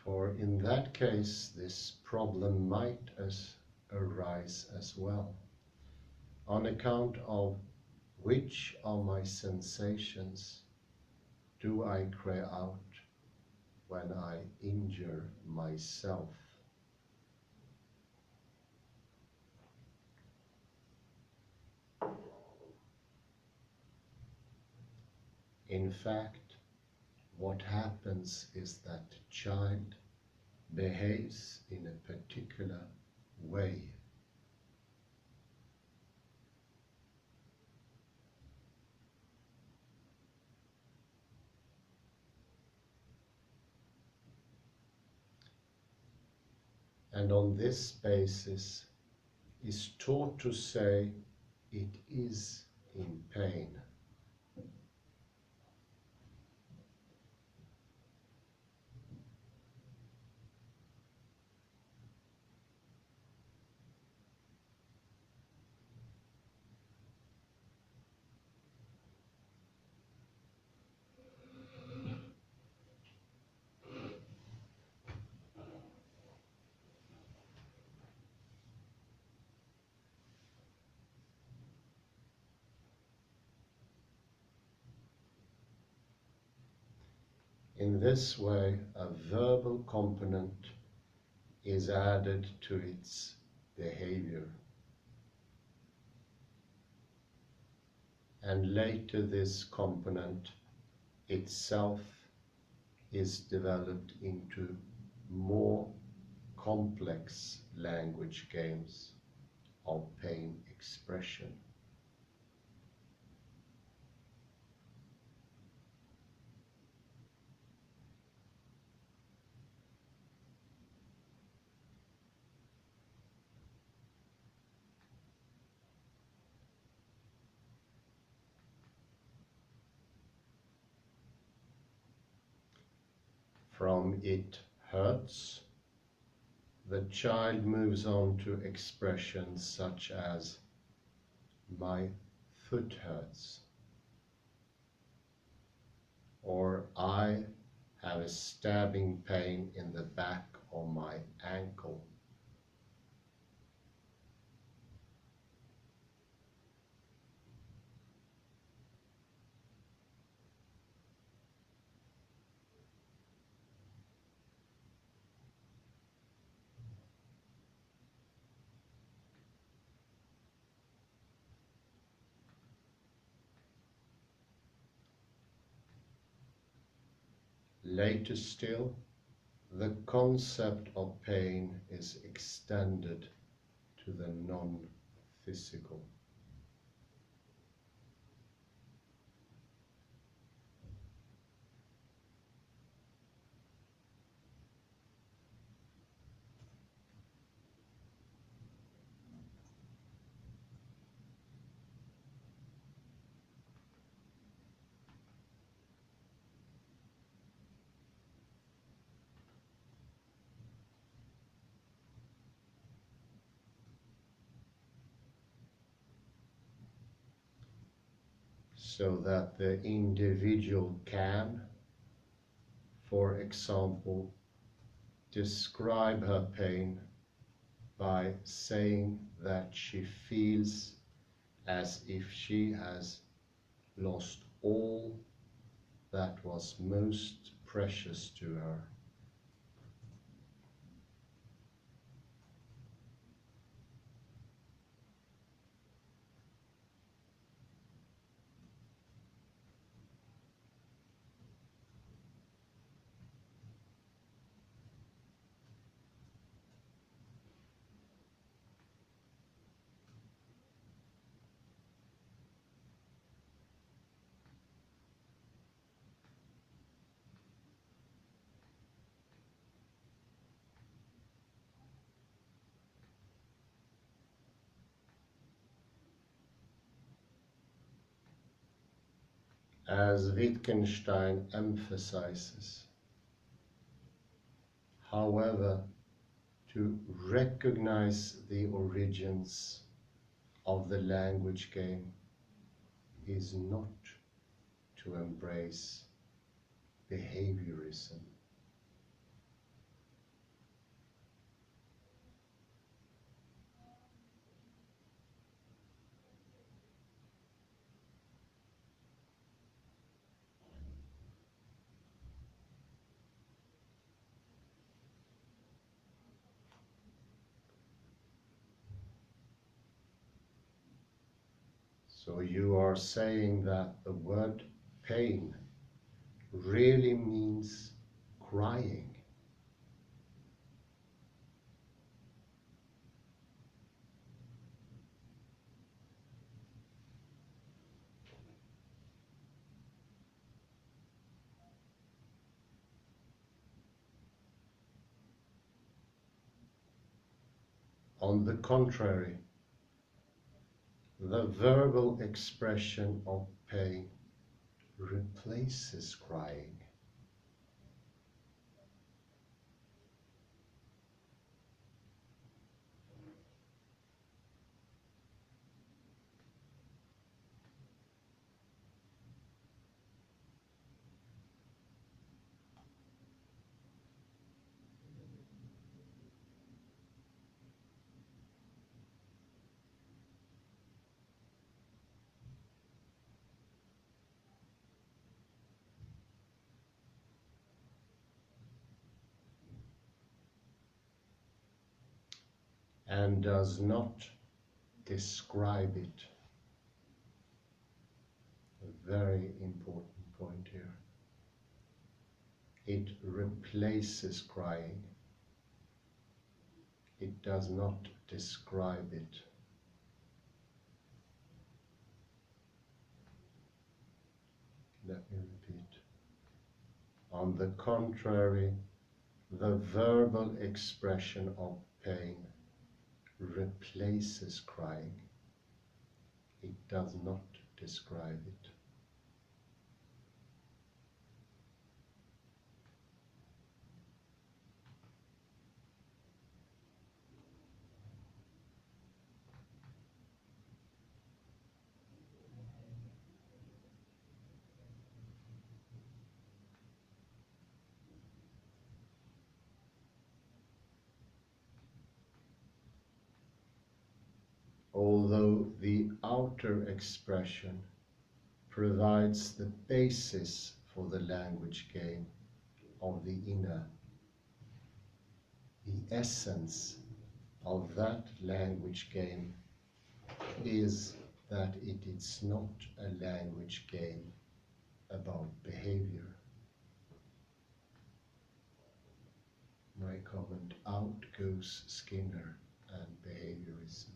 For in that case, this problem might arise as well, on account of which of my sensations do I cry out when I injure myself? In fact, what happens is that the child behaves in a particular way. And on this basis is taught to say it is in pain. In this way, a verbal component is added to its behavior. And later this component itself is developed into more complex language games of pain expression. From "it hurts," the child moves on to expressions such as "my foot hurts," or "I have a stabbing pain in the back of my ankle." Later still, the concept of pain is extended to the non-physical. So that the individual can, for example, describe her pain by saying that she feels as if she has lost all that was most precious to her. As Wittgenstein emphasizes, however, to recognize the origins of the language game is not to embrace behaviorism. So you are saying that the word pain really means crying. On the contrary, the verbal expression of pain replaces crying. And does not describe it. A very important point here. It replaces crying. It does not describe it. Let me repeat. On the contrary, the verbal expression of pain replaces crying. It does not describe it. Although the outer expression provides the basis for the language game of the inner, the essence of that language game is that it is not a language game about behavior. My comment, out goes Skinner and behaviorism.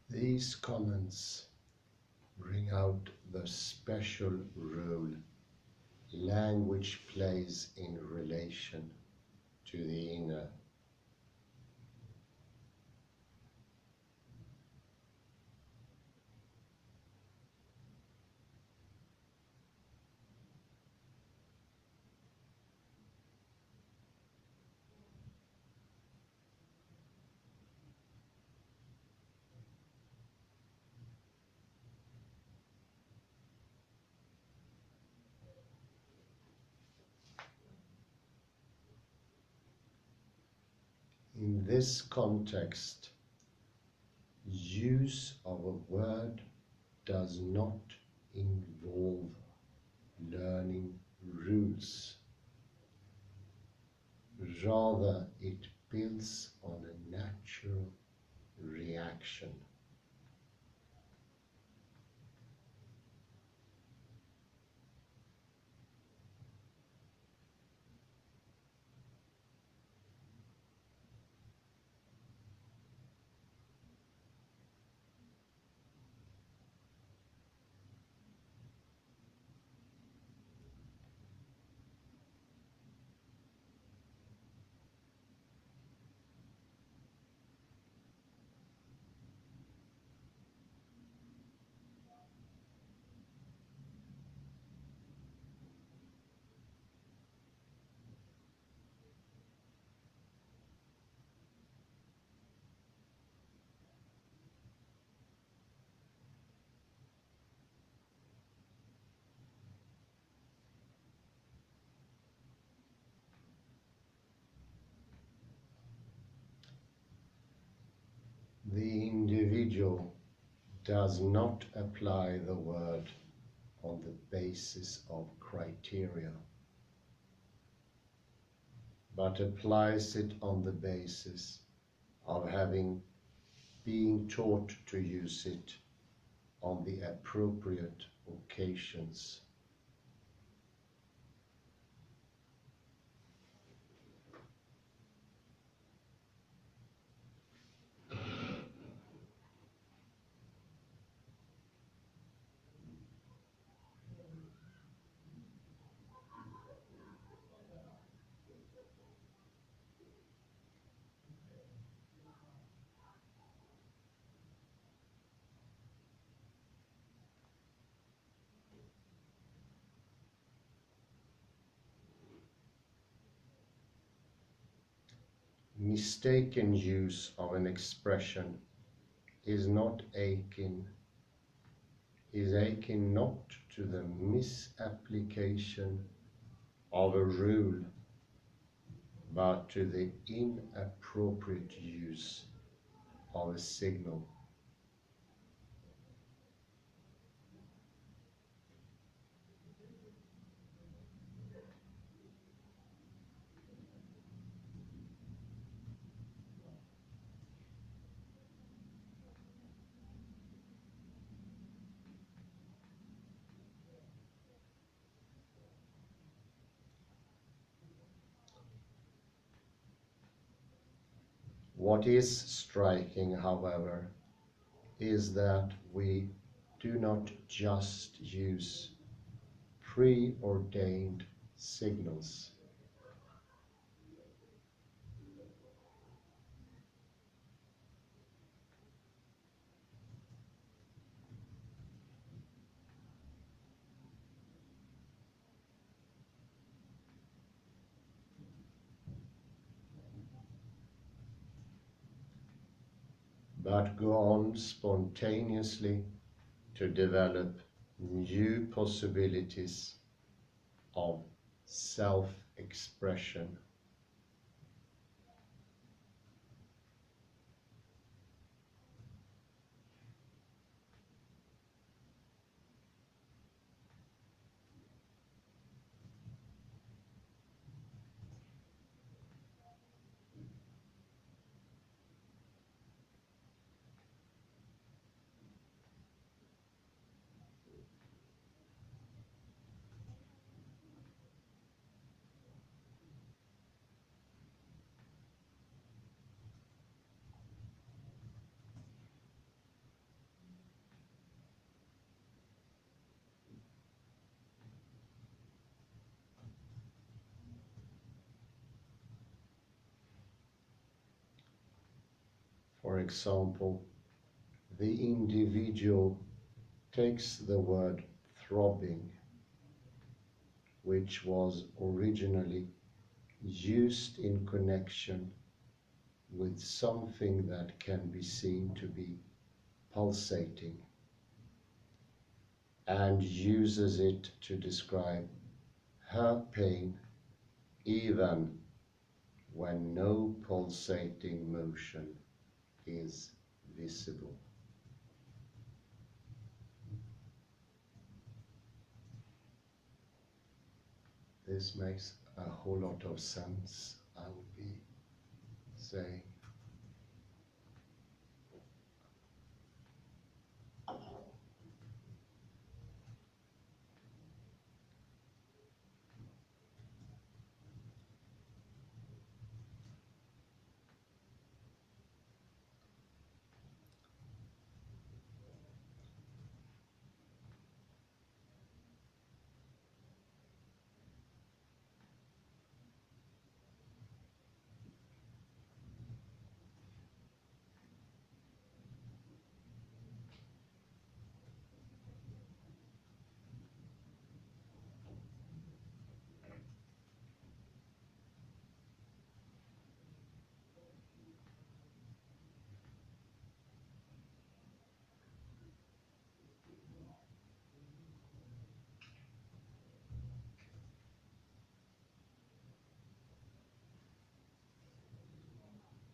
These comments bring out the special role language plays in relation to the inner. In this context, use of a word does not involve learning rules. Rather, it builds on a natural reaction. does not apply the word on the basis of criteria, but applies it on the basis of being taught to use it on the appropriate occasions. Mistaken use of an expression is akin not to the misapplication of a rule, but to the inappropriate use of a signal. What is striking, however, is that we do not just use preordained signals. But go on spontaneously to develop new possibilities of self-expression. For example, the individual takes the word throbbing, which was originally used in connection with something that can be seen to be pulsating, and uses it to describe her pain even when no pulsating motion is visible. This makes a whole lot of sense, I would be saying.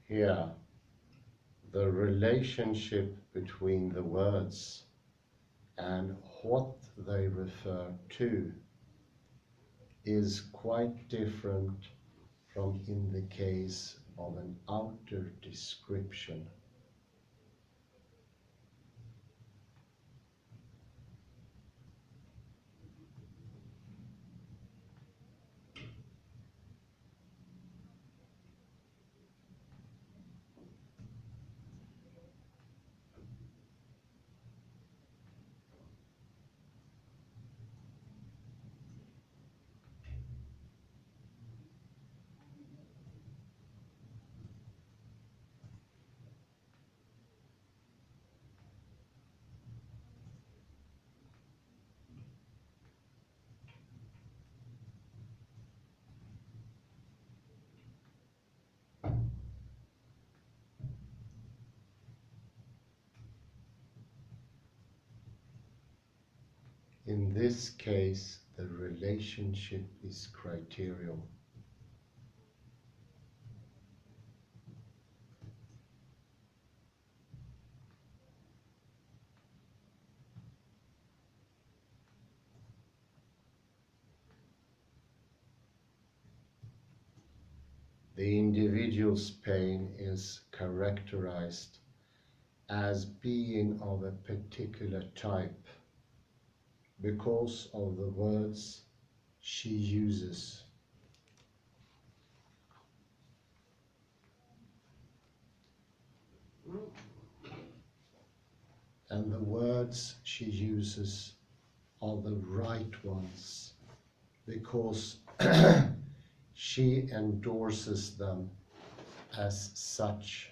Here, the relationship between the words and what they refer to is quite different from in the case of an outer description. In this case, the relationship is criterial. The individual's pain is characterized as being of a particular type because of the words she uses. And the words she uses are the right ones because she endorses them as such.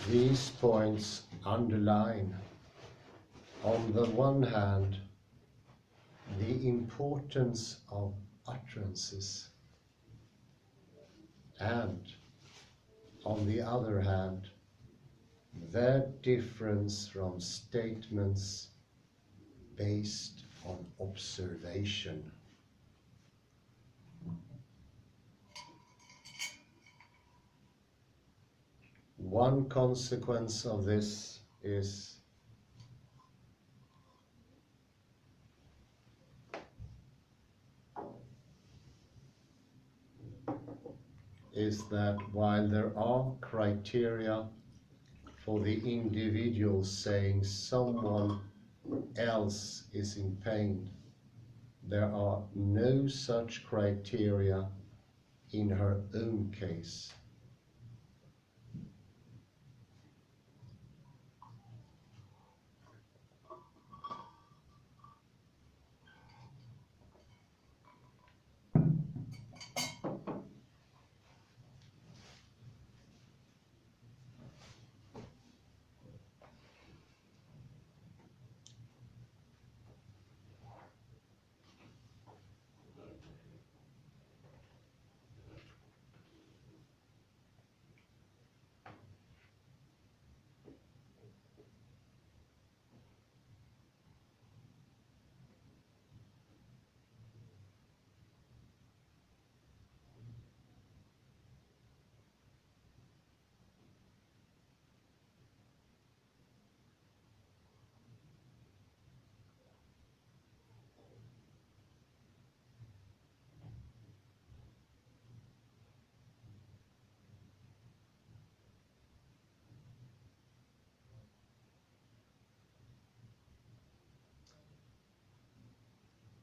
These points underline, on the one hand, the importance of utterances, and, on the other hand, their difference from statements based on observation. One consequence of this is that while there are criteria for the individual saying someone else is in pain, there are no such criteria in her own case.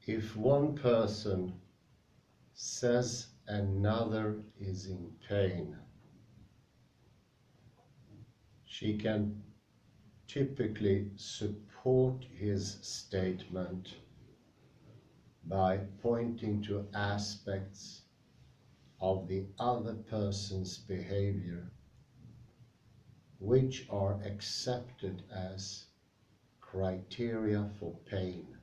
If one person says another is in pain, she can typically support his statement by pointing to aspects of the other person's behavior which are accepted as criteria for pain.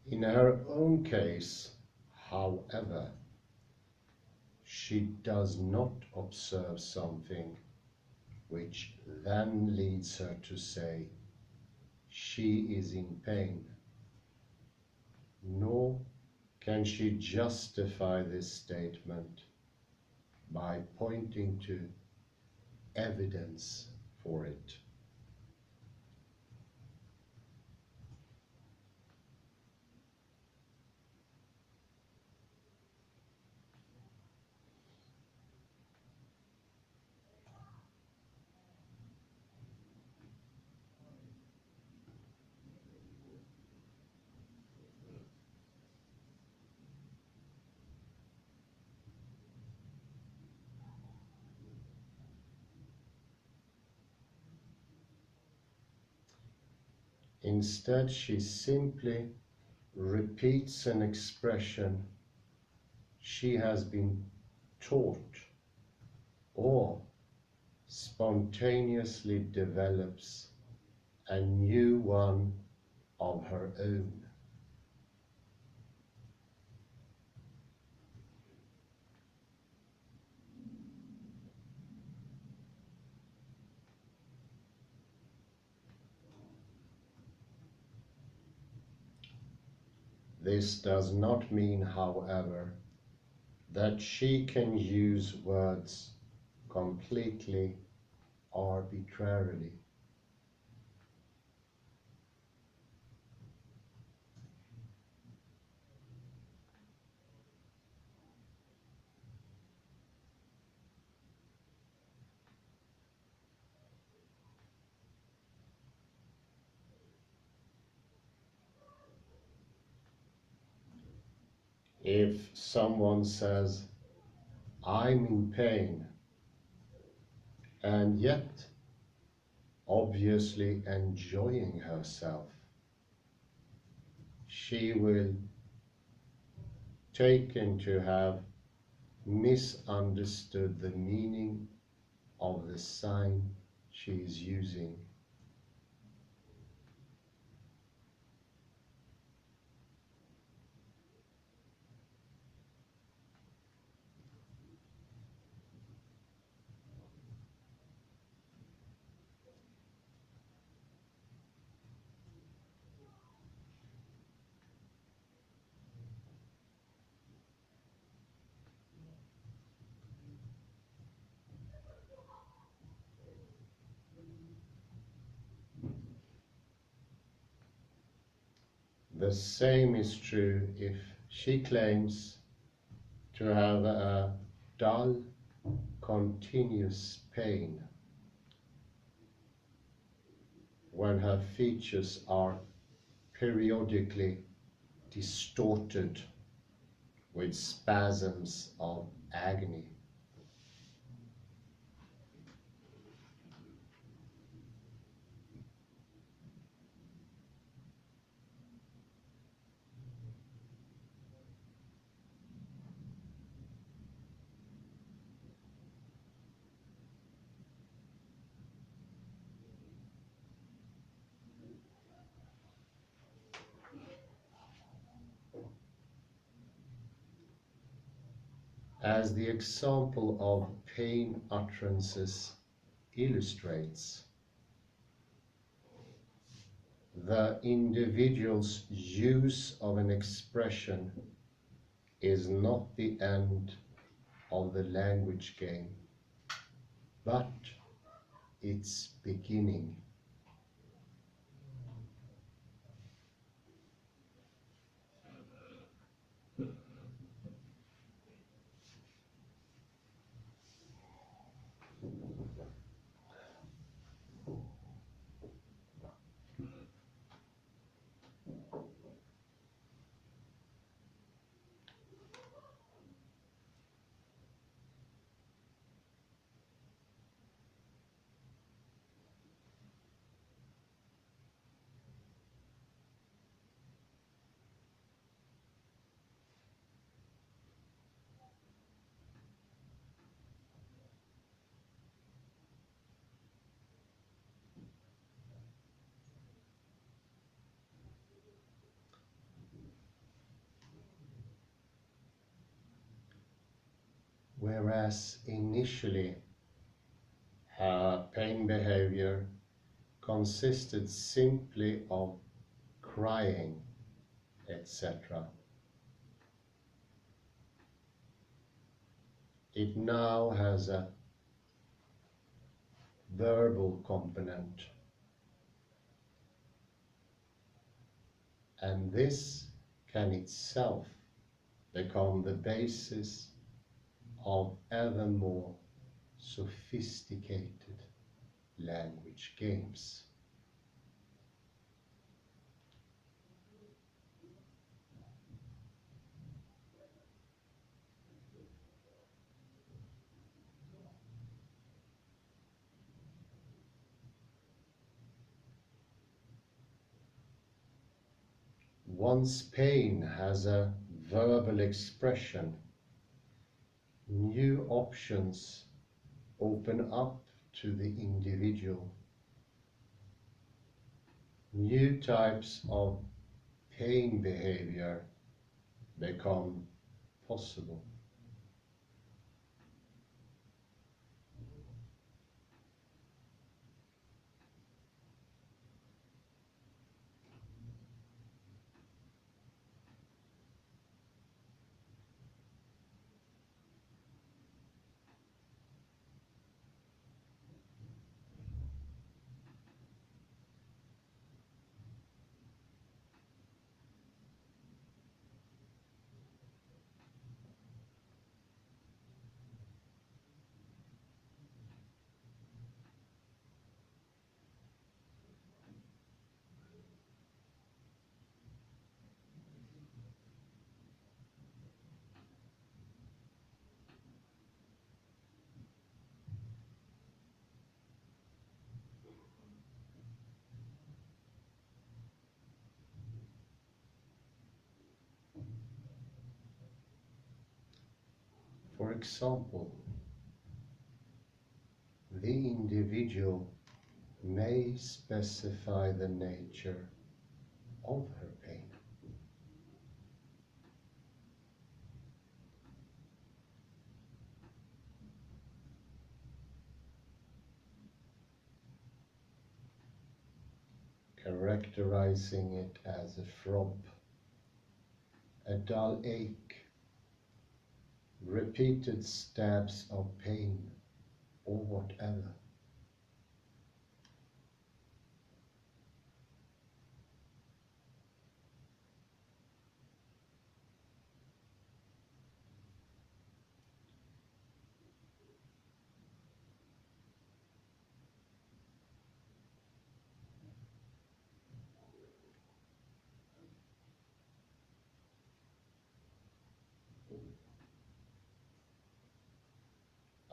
In her own case, however, she does not observe something which then leads her to say she is in pain, nor can she justify this statement by pointing to evidence for it. Instead, she simply repeats an expression she has been taught or spontaneously develops a new one of her own. This does not mean, however, that she can use words completely arbitrarily. If someone says, "I'm in pain," and yet obviously enjoying herself, she will taken to have misunderstood the meaning of the sign she is using. The same is true if she claims to have a dull, continuous pain when her features are periodically distorted with spasms of agony. As the example of pain utterances illustrates, the individual's use of an expression is not the end of the language game, but its beginning. Whereas initially pain behavior consisted simply of crying, etc. It now has a verbal component, and this can itself become the basis of ever more sophisticated language games. Once pain has a verbal expression, new options open up to the individual. New types of pain behavior become possible. For example, the individual may specify the nature of her pain. Characterizing it as a throb, a dull ache, repeated stabs of pain, or whatever.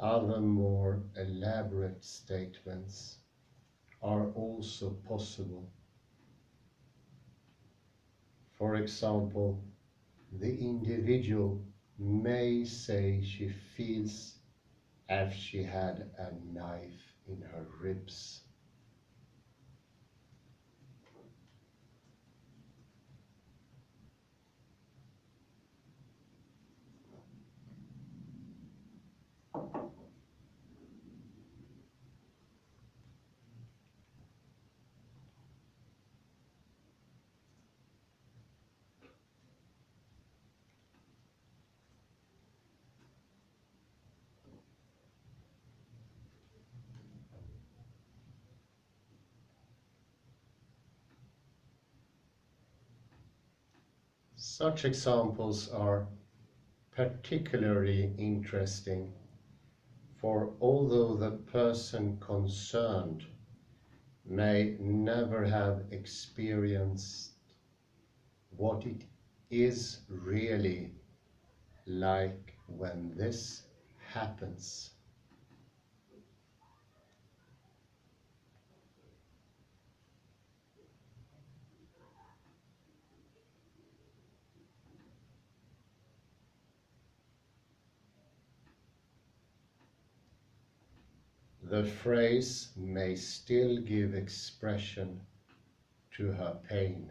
Other more elaborate statements are also possible. For example, the individual may say she feels as she had a knife in her ribs. Such examples are particularly interesting, for although the person concerned may never have experienced what it is really like when this happens, the phrase may still give expression to her pain,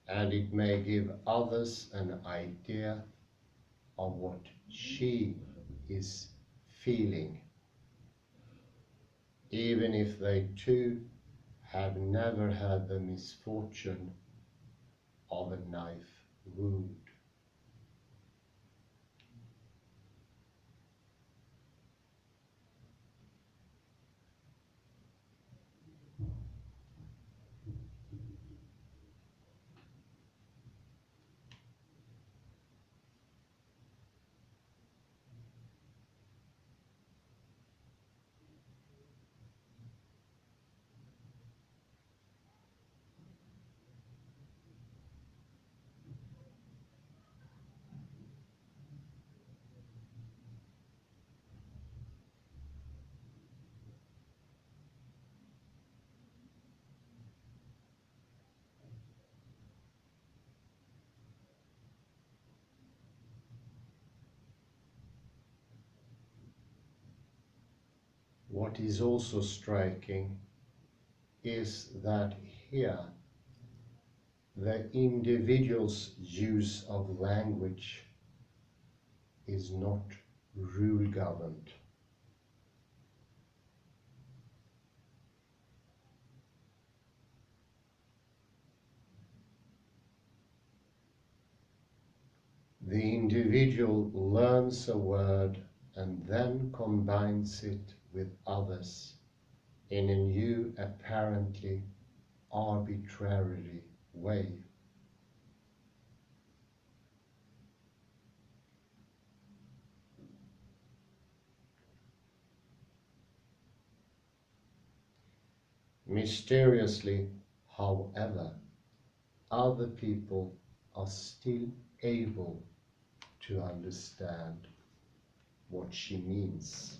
and it may give others an idea of what she is feeling, even if they too have never had the misfortune of a knife wound. What is also striking is that here the individual's use of language is not rule-governed. The individual learns a word and then combines it with others in a new, apparently arbitrary way. Mysteriously, however, other people are still able to understand what she means.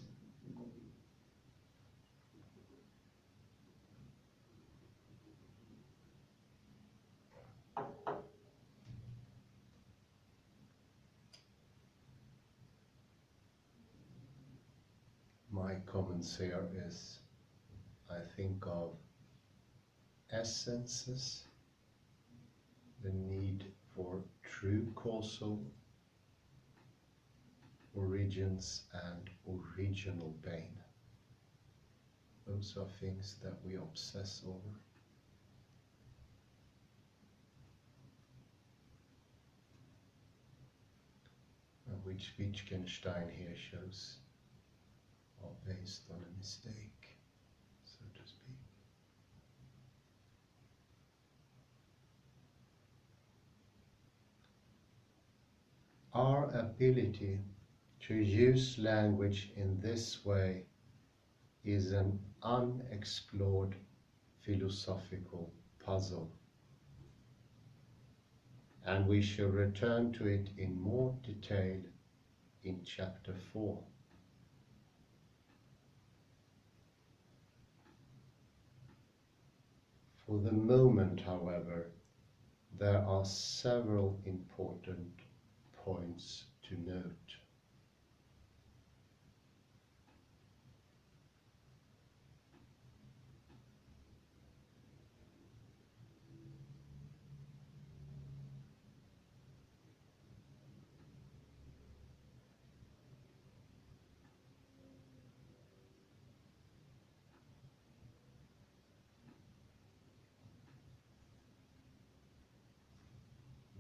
My comments here is, I think of essences, the need for true causal origins and original pain. Those are things that we obsess over. And which Wittgenstein here shows are based on a mistake, so to speak. Our ability to use language in this way is an unexplored philosophical puzzle, and we shall return to it in more detail in chapter 4. For the moment, however, there are several important points to note.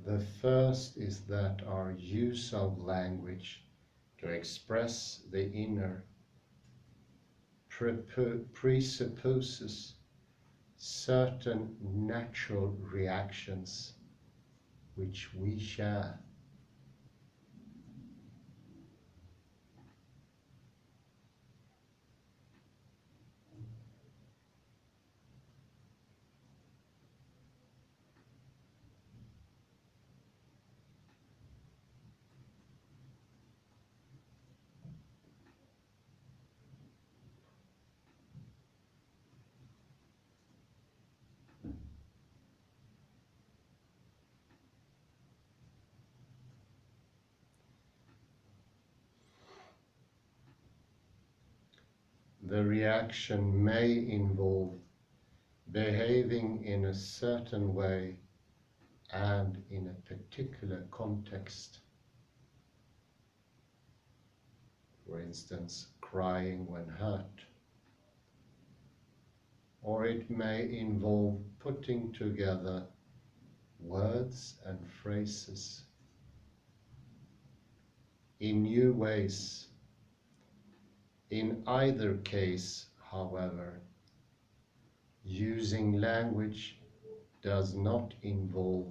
The first is that our use of language to express the inner presupposes certain natural reactions which we share. The reaction may involve behaving in a certain way and in a particular context. For instance, crying when hurt. Or it may involve putting together words and phrases in new ways. In either case, however, using language does not involve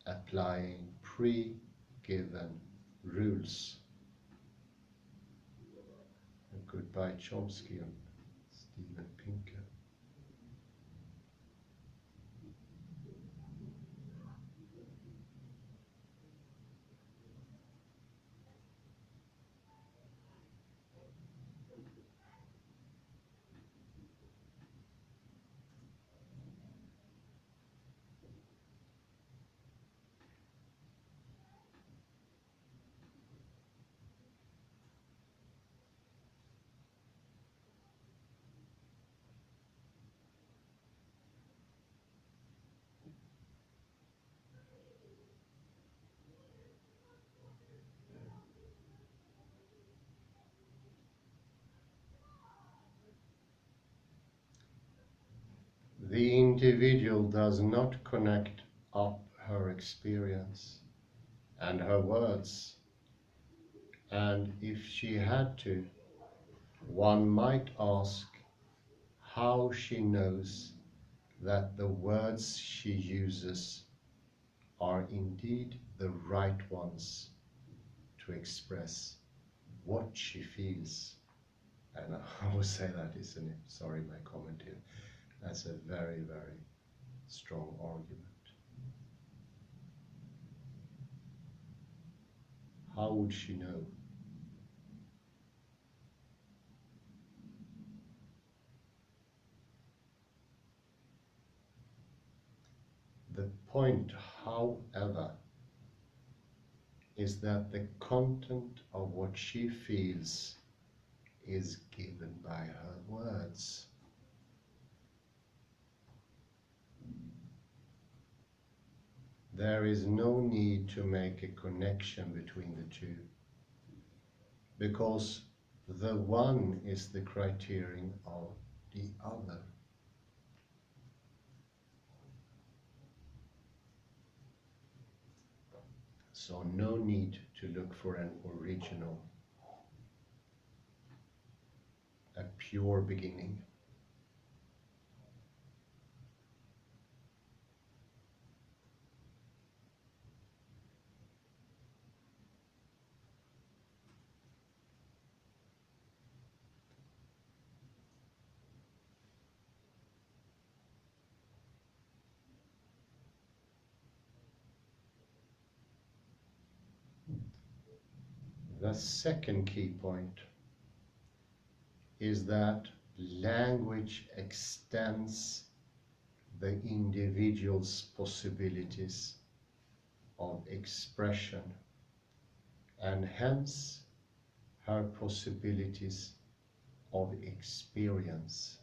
applying pre-given rules. Goodbye Chomsky and Steven Pinker. The individual does not connect up her experience and her words, and if she had to, one might ask how she knows that the words she uses are indeed the right ones to express what she feels. And I would say that isn't it? Sorry, my comment here. That's a very, very strong argument. How would she know? The point, however, is that the content of what she feels is given by her words. There is no need to make a connection between the two, because the one is the criterion of the other. So no need to look for an original, a pure beginning. The second key point is that language extends the individual's possibilities of expression, and hence her possibilities of experience.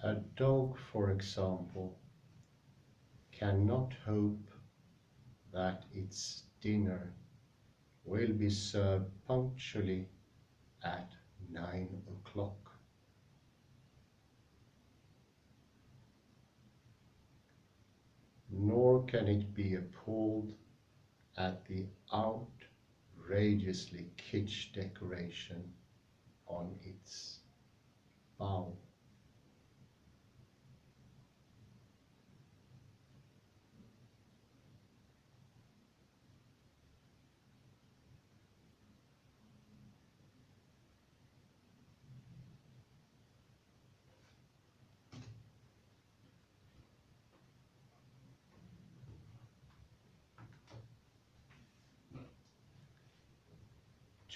A dog, for example, cannot hope that its dinner will be served punctually at 9 o'clock. Nor can it be appalled at the outrageously kitsch decoration on its bowl.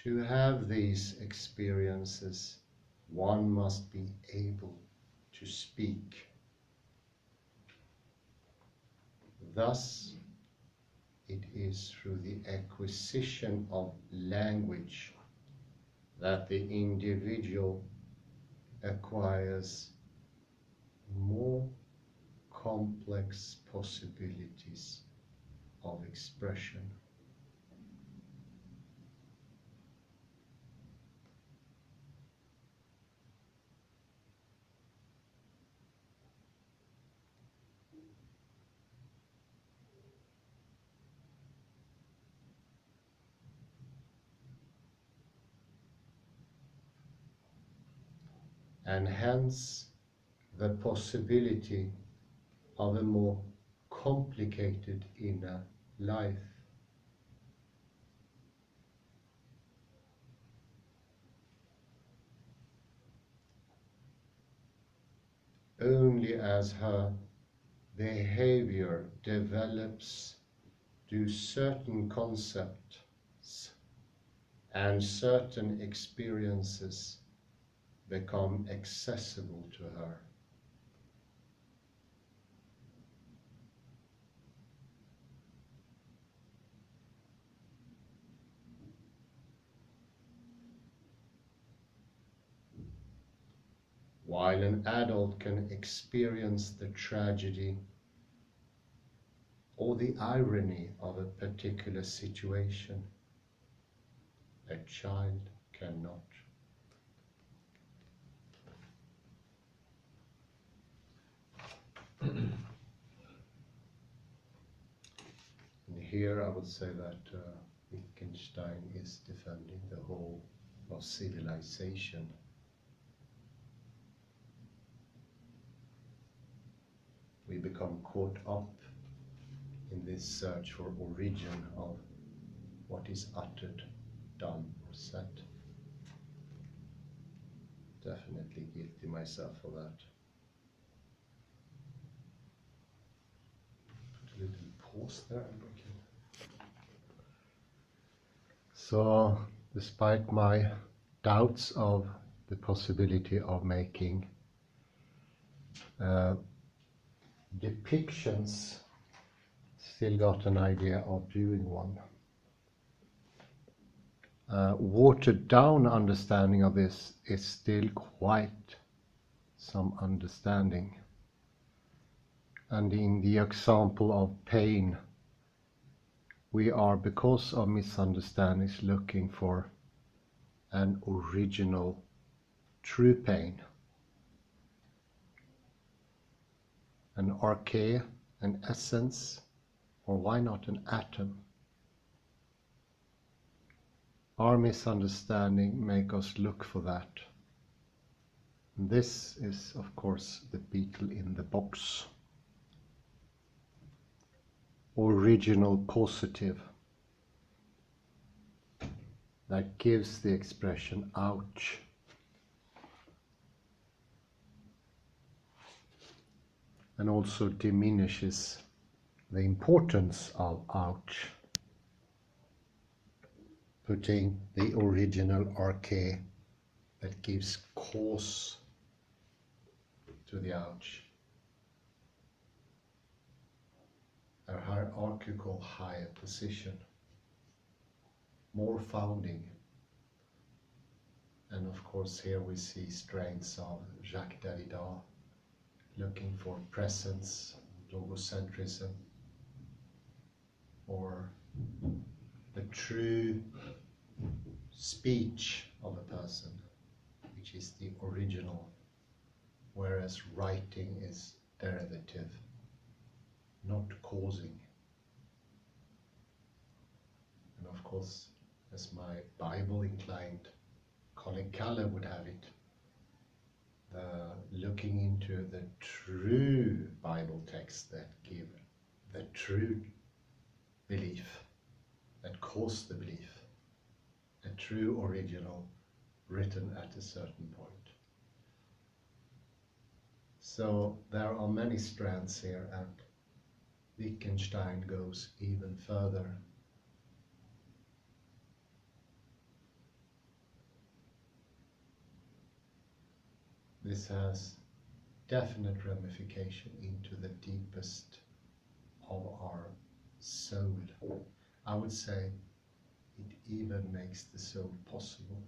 To have these experiences, one must be able to speak. Thus, it is through the acquisition of language that the individual acquires more complex possibilities of expression. And hence the possibility of a more complicated inner life. Only as her behavior develops do certain concepts and certain experiences become accessible to her. While an adult can experience the tragedy or the irony of a particular situation, a child cannot. And here I would say that Wittgenstein is defending the whole of civilization. We become caught up in this search for origin of what is uttered, done, or said. Definitely guilty myself for that. Put a little pause there. So, despite my doubts of the possibility of making depictions, still got an idea of doing one. Watered down understanding of this is still quite some understanding. And in the example of pain, we are, because of misunderstandings, looking for an original true pain, an arche, an essence, or why not an atom? Our misunderstanding make us look for that. And this is, of course, the beetle in the box. Original causative that gives the expression ouch. And also diminishes the importance of ouch, putting the original arche that gives cause to the ouch, a hierarchical higher position, more founding. And of course here we see strains of Jacques Derrida looking for presence, logocentrism, or the true speech of a person, which is the original, whereas writing is derivative, not causing. And of course, as my Bible-inclined colleague Kalle would have it, looking into the true Bible texts that give the true belief, that cause the belief, a true original written at a certain point. So there are many strands here, and Wittgenstein goes even further. This has definite ramification into the deepest of our soul. I would say it even makes the soul possible.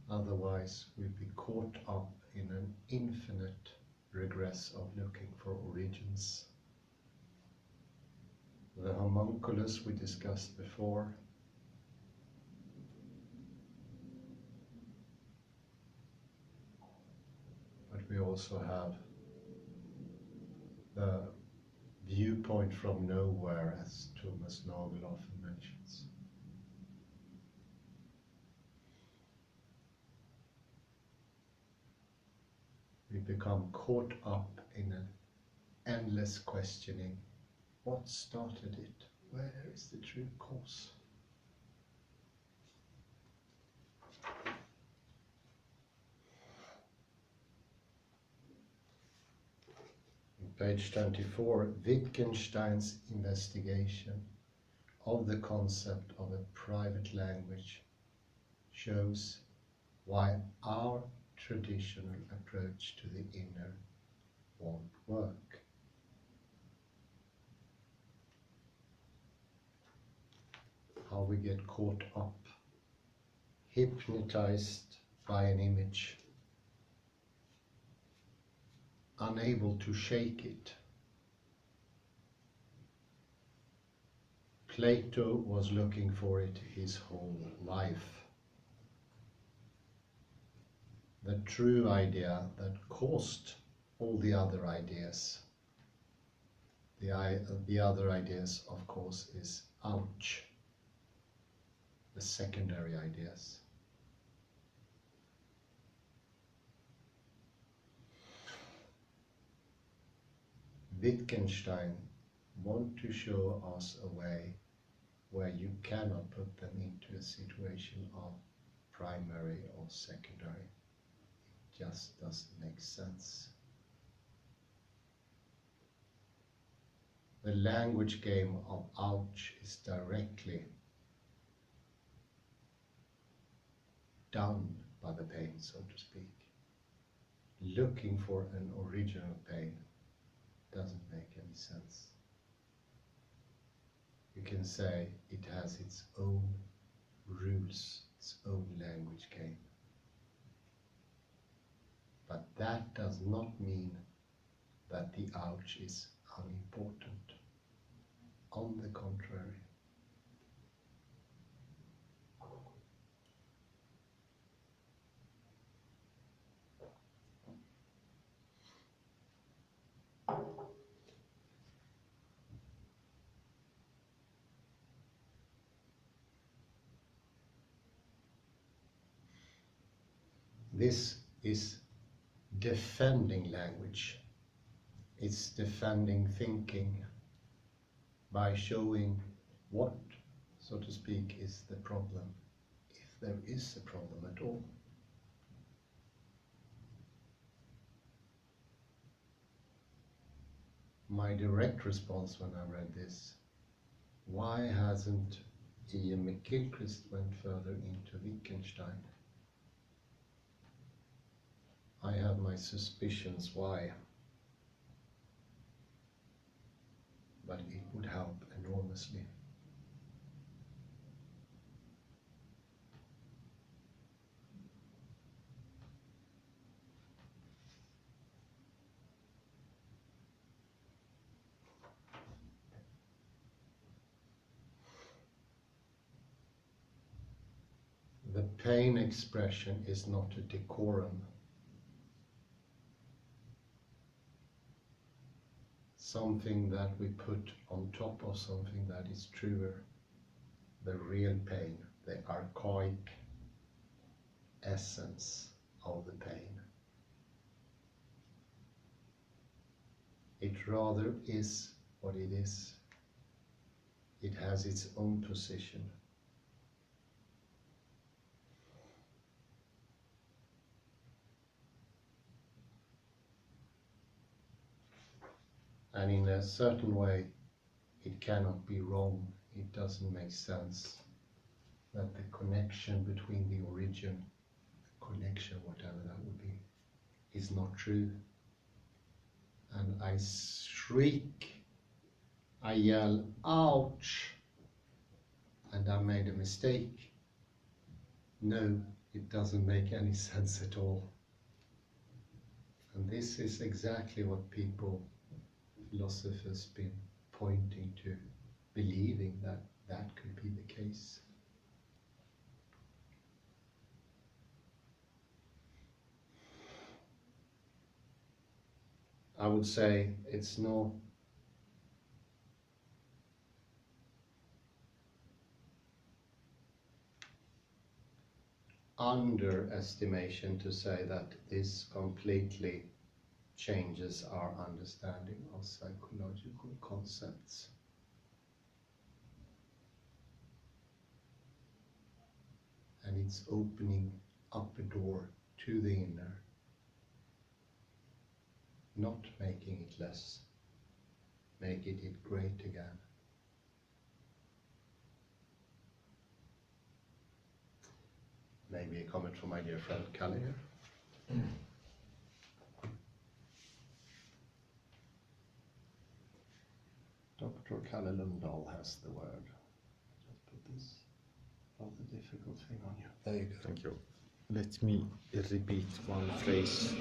Otherwise, we'd be caught up in an infinite regress of looking for origins. The homunculus we discussed before, but we also have the viewpoint from nowhere, as Thomas Nagel often mentions. We become caught up in an endless questioning. What started it? Where is the true cause? Page 24, Wittgenstein's investigation of the concept of a private language shows why our traditional approach to the inner won't work. How we get caught up, hypnotized by an image, unable to shake it. Plato was looking for it his whole life. The true idea that caused all the other ideas. The other ideas, of course, is ouch, the secondary ideas. Wittgenstein wants to show us a way where you cannot put them into a situation of primary or secondary. It just doesn't make sense. The language game of ouch is directly done by the pain, so to speak. Looking for an original pain doesn't make any sense. You can say it has its own rules, its own language game. But that does not mean that the ouch is unimportant. On the contrary. This is defending language. It's defending thinking by showing what, so to speak, is the problem, if there is a problem at all. My direct response when I read this, why hasn't Ian McGilchrist went further into Wittgenstein? I have my suspicions why, but it would help enormously. pain expression is not a decorum. Something that we put on top of something that is truer. The real pain, the archaic essence of the pain. It rather is what it is. It has its own position. And in a certain way, it cannot be wrong. It doesn't make sense that the connection between the origin, connection, whatever that would be, is not true. And I shriek, I yell, ouch, and I made a mistake. No, it doesn't make any sense at all. And this is exactly what philosophers been pointing to, believing that that could be the case. I would say it's no underestimation to say that this completely changes our understanding of psychological concepts. And it's opening up a door to the inner, not making it less, making it great again. Maybe a comment from my dear friend Kalle here. Dr. Kalle Lundahl has the word. Just put this rather difficult thing on you. There you go. Thank you. Let me repeat one phrase.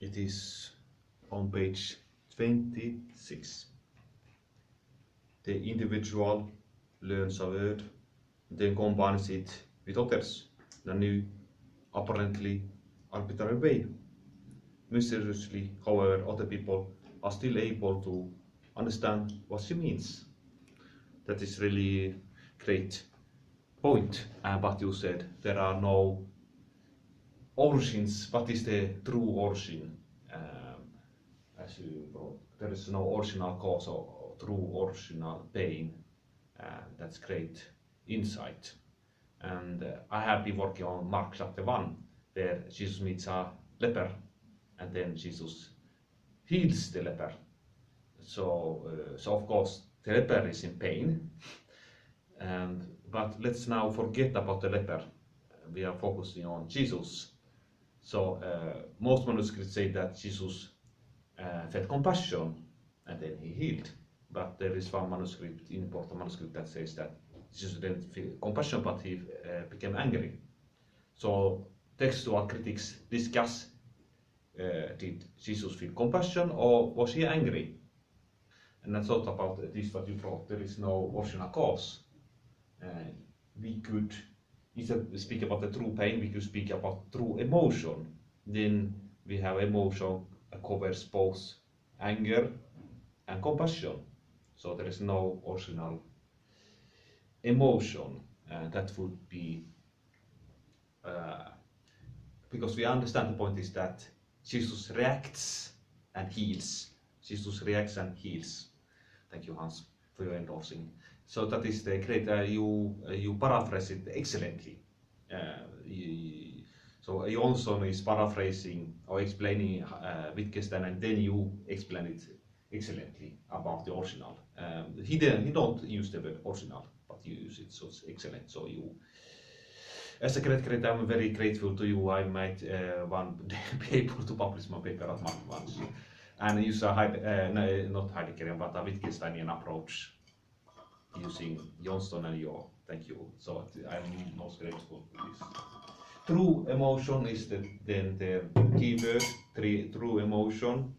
It is on page 26. The individual learns a word, then combines it with others in a new, apparently arbitrary way. Mysteriously, however, other people are still able to understand what she means. That is really great point. What you said, there are no origins. What is the true origin? As you brought, there is no original cause or true original pain. That's great insight. And I have been working on Mark chapter 1, where Jesus meets a leper, and then Jesus heals the leper. So of course the leper is in pain, but let's now forget about the leper. We are focusing on Jesus. So most manuscripts say that Jesus felt compassion and then he healed. But there is one manuscript, important manuscript, that says that Jesus didn't feel compassion, but he became angry. So textual critics discuss, did Jesus feel compassion or was he angry? And I thought about this, what you brought. There is no original cause. We could, instead of speak about the true pain, we could speak about true emotion. Then we have emotion covers both anger and compassion. So there is no original emotion. That would be, because we understand the point is that Jesus reacts and heals. Jesus reacts and heals. Thank you, Hans, for your endorsing. So that is the great, you paraphrase it excellently. So Johnston is paraphrasing or explaining Wittgenstein, and then you explain it excellently about the original. He don't use the word original, but you use it, so it's excellent. So you, as a great, I'm very grateful to you. I might one day be able to publish my paper at Mark once. And use a not Heideggerian, but a Wittgensteinian approach using Johnston and your. Thank you. So I'm most grateful for this. True emotion is then the key word, true emotion,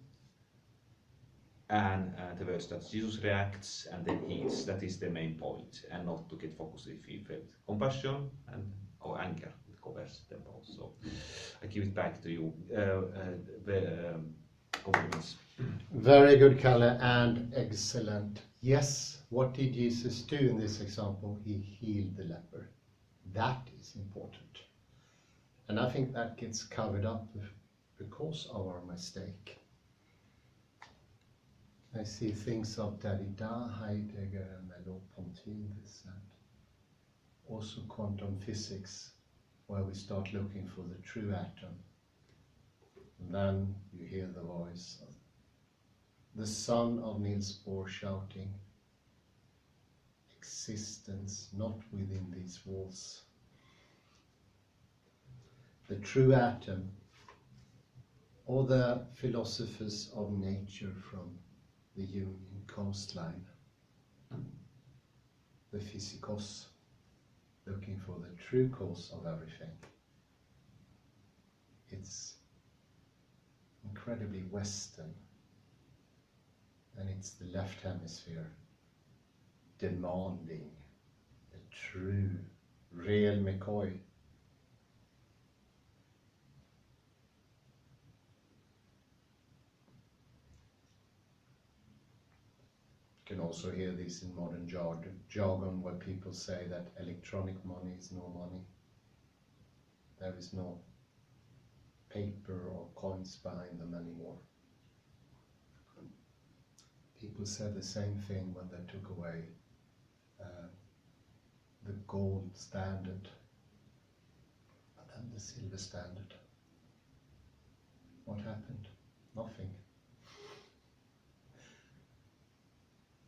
and the words that Jesus reacts and then heals. That is the main point, and not to get focused if he felt compassion and our anger. It covers them both. So I give it back to you. Compliments. Very good, Kalle, and excellent. Yes, what did Jesus do in this example? He healed the leper. That is important. And I think that gets covered up because of our mistake. I see things of Derrida, Heidegger, and Merleau-Ponty, this and also quantum physics, where we start looking for the true atom. And then you hear the voice of the son of Niels Bohr shouting, existence not within these walls. The true atom, or the philosophers of nature from the Jungian coastline, the physicos, looking for the true cause of everything. It's incredibly Western, and it's the left hemisphere demanding the true, real McCoy. You can also hear this in modern jargon where people say that electronic money is no money. There is no paper or coins behind them anymore. People said the same thing when they took away the gold standard and then the silver standard. What happened? Nothing.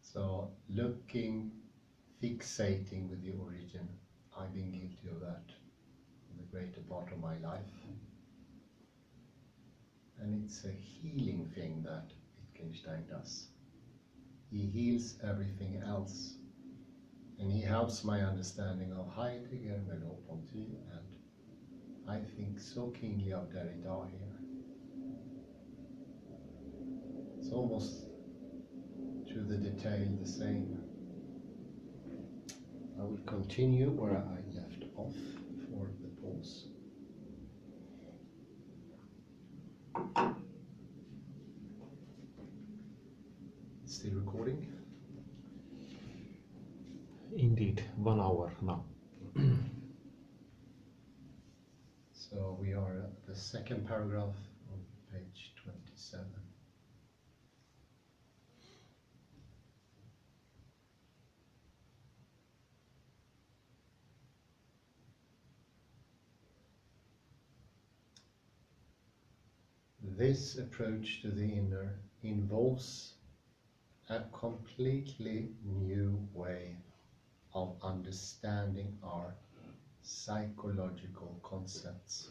So looking, fixating with the origin, I've been guilty of that for the greater part of my life. And it's a healing thing that Wittgenstein does. He heals everything else. And he helps my understanding of Heidegger, Merleau-Ponty, and I think so keenly of Derrida here. It's almost to the detail the same. I will continue where I left off for the pause. Still recording? Indeed, 1 hour now. So we are at the second paragraph on page 27. This approach to the inner involves a completely new way of understanding our psychological concepts.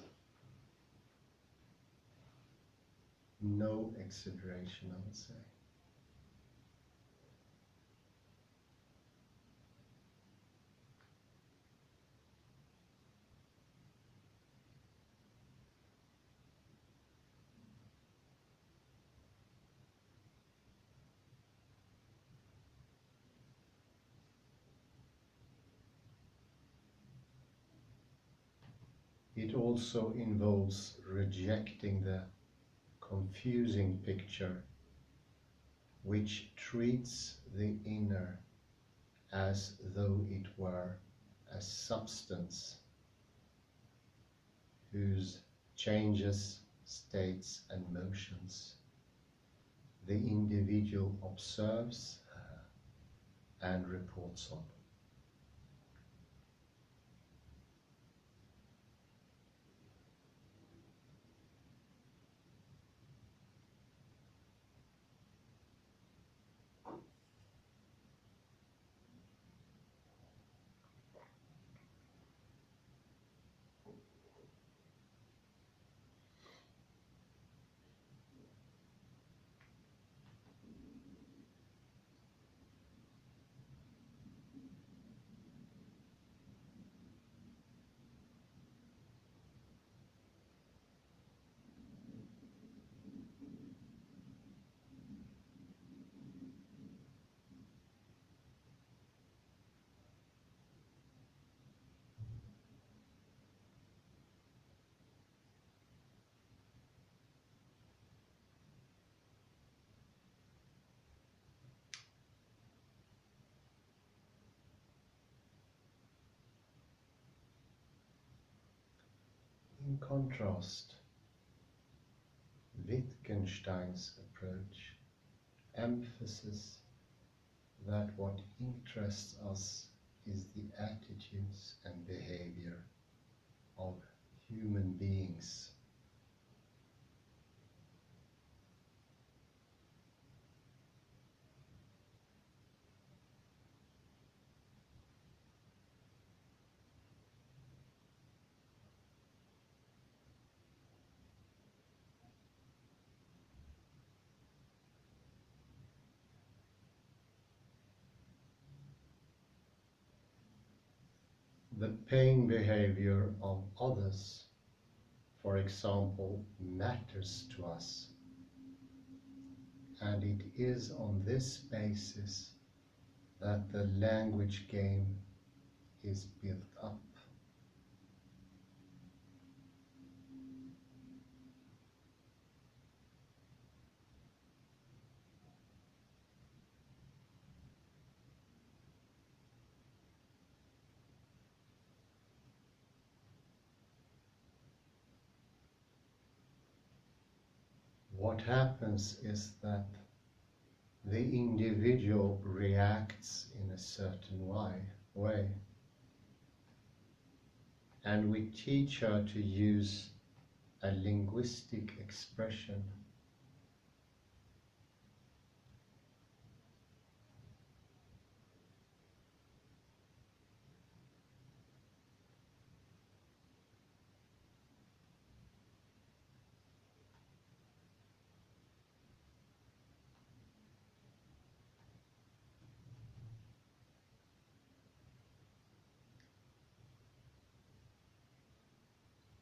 No exaggeration, I would say. It also involves rejecting the confusing picture which treats the inner as though it were a substance whose changes, states and motions the individual observes and reports on. contrast, Wittgenstein's approach emphasizes that what interests us is the attitudes and behavior of human beings. The pain behavior of others, for example, matters to us, and it is on this basis that the language game is built up. What happens is that the individual reacts in a certain way, and we teach her to use a linguistic expression.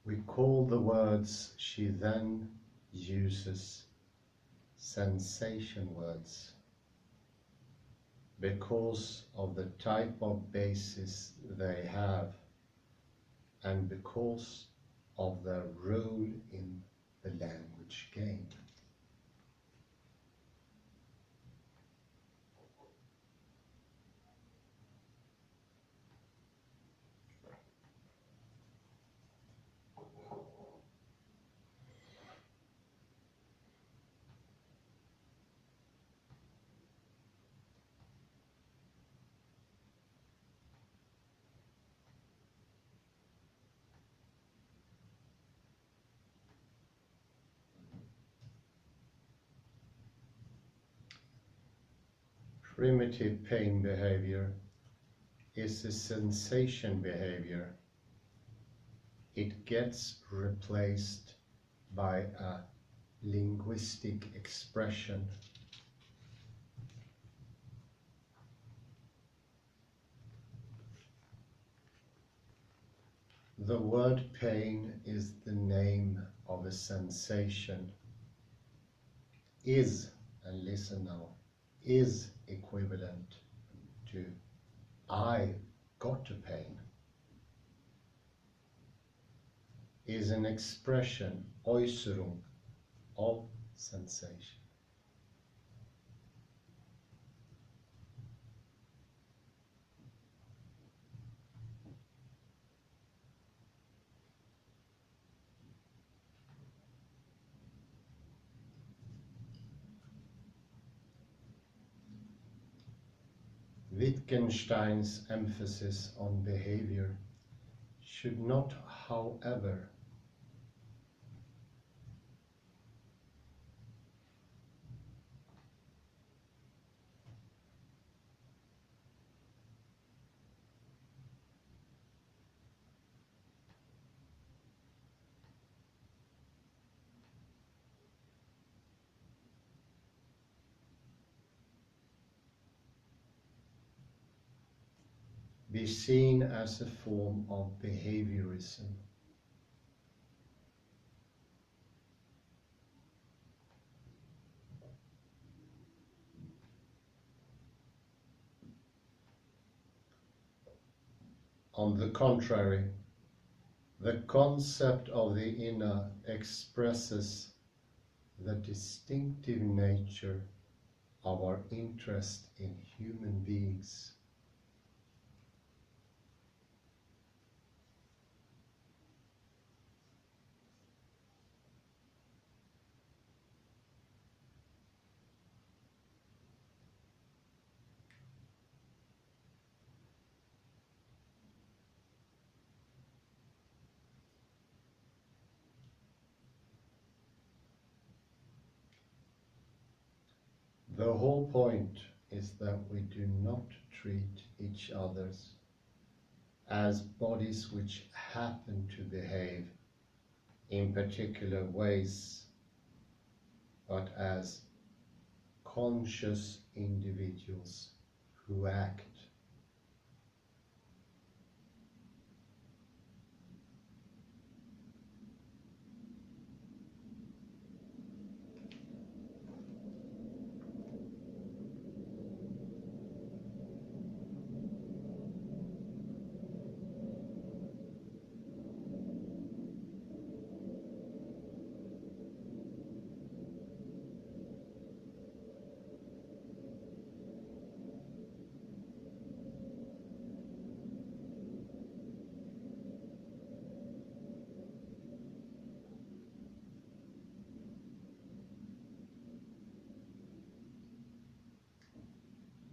We call the words she then uses sensation words because of the type of basis they have and because of their role in the language game. Primitive pain behavior is a sensation behavior. It gets replaced by a linguistic expression. The word pain is the name of a sensation. Is, and listen now, is equivalent to I got a pain. Is an expression, Äußerung, of sensation. Wittgenstein's emphasis on behavior should not, however, be seen as a form of behaviorism. On the contrary, the concept of the inner expresses the distinctive nature of our interest in human beings. The whole point is that we do not treat each others as bodies which happen to behave in particular ways, but as conscious individuals who act.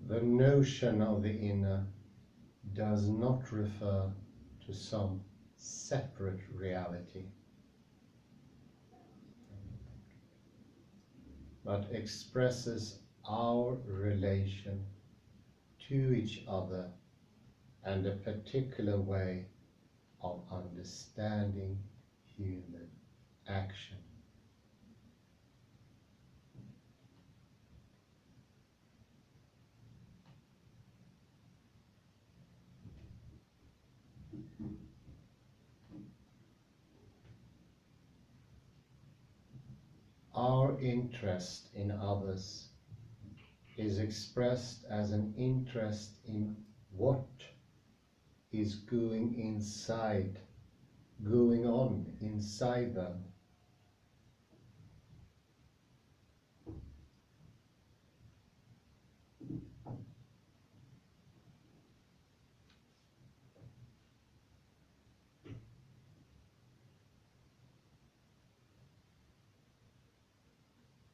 The notion of the inner does not refer to some separate reality, but expresses our relation to each other and a particular way of understanding human action. Our interest in others is expressed as an interest in what is going on inside them.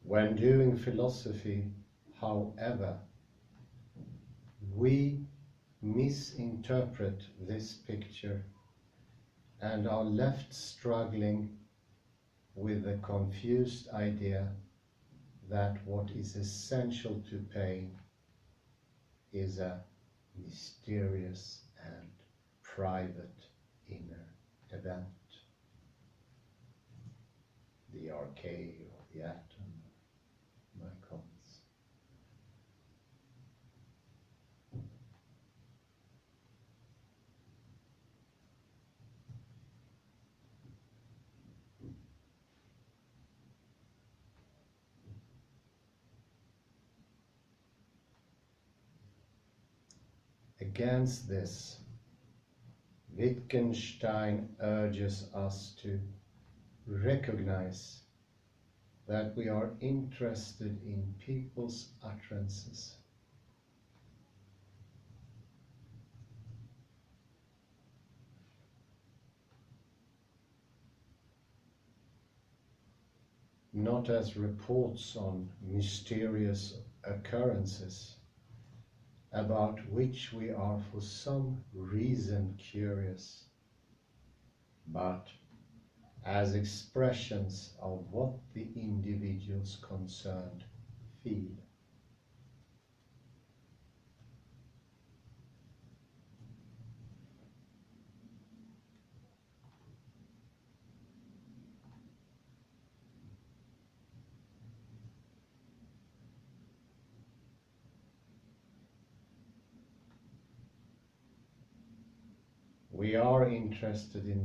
When doing philosophy, however, we misinterpret this picture and are left struggling with the confused idea that what is essential to pain is a mysterious and private inner event. The arcade of the atom, my comments. Against this, Wittgenstein urges us to recognize that we are interested in people's utterances. Not as reports on mysterious occurrences about which we are for some reason curious, but as expressions of what the individuals concerned feel. We are interested in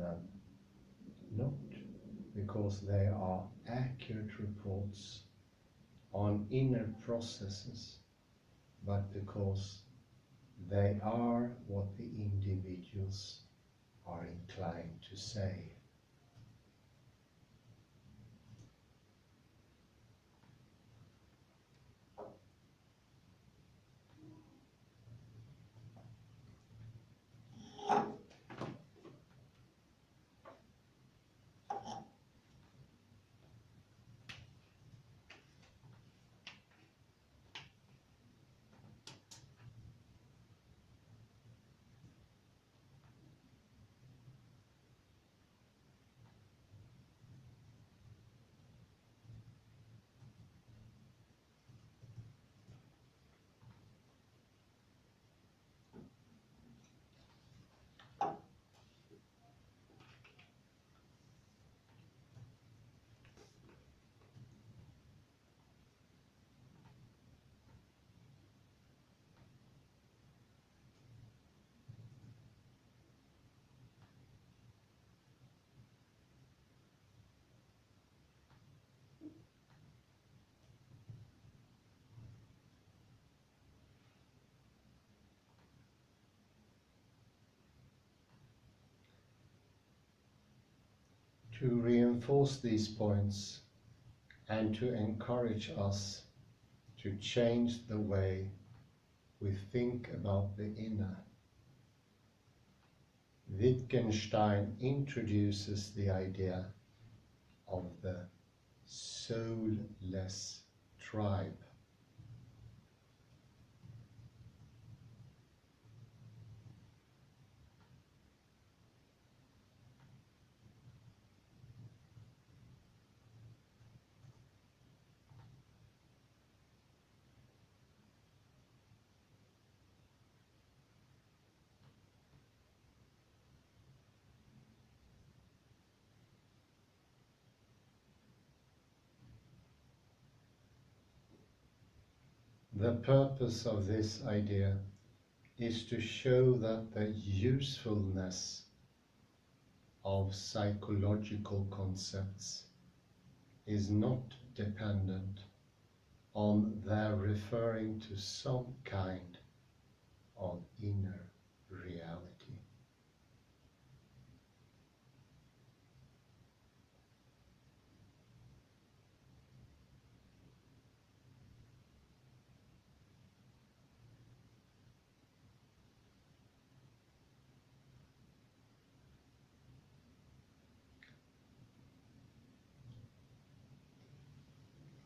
them not because they are accurate reports on inner processes, but because they are what the individuals are inclined to say. To reinforce these points and to encourage us to change the way we think about the inner, Wittgenstein introduces the idea of the soulless tribe. The purpose of this idea is to show that the usefulness of psychological concepts is not dependent on their referring to some kind of inner reality.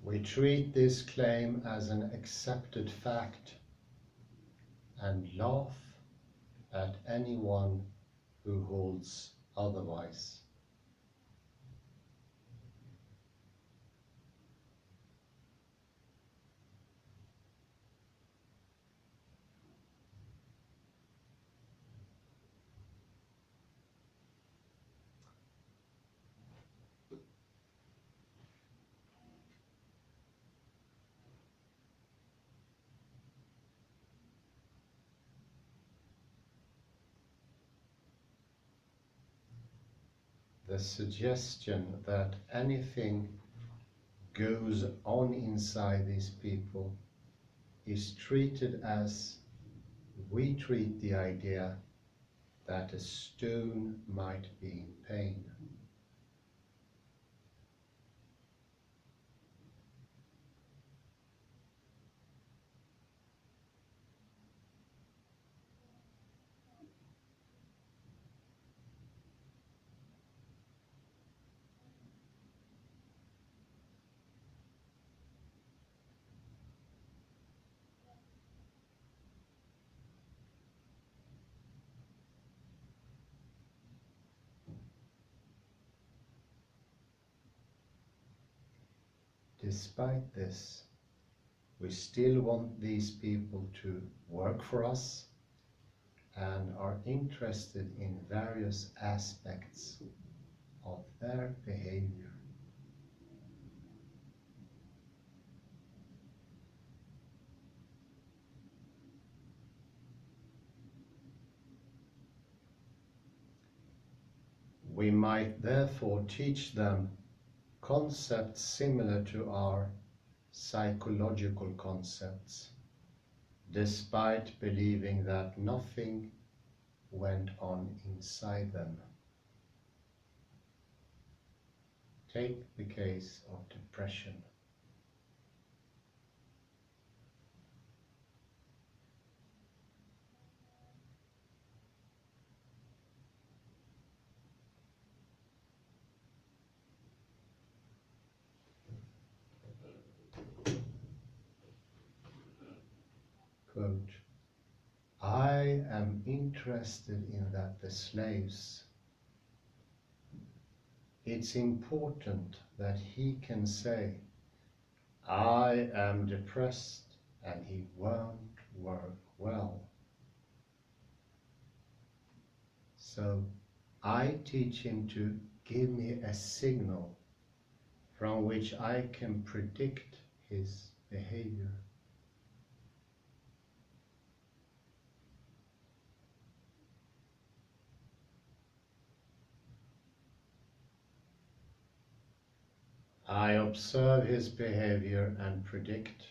We treat this claim as an accepted fact and laugh at anyone who holds otherwise. The suggestion that anything goes on inside these people is treated as we treat the idea that a stone might be in pain. Despite this, we still want these people to work for us and are interested in various aspects of their behavior. We might therefore teach them concepts similar to our psychological concepts, despite believing that nothing went on inside them. Take the case of depression. Quote, I am interested in that the slaves, it's important that he can say, I am depressed and he won't work well. So I teach him to give me a signal from which I can predict his behavior. I observe his behavior and predict.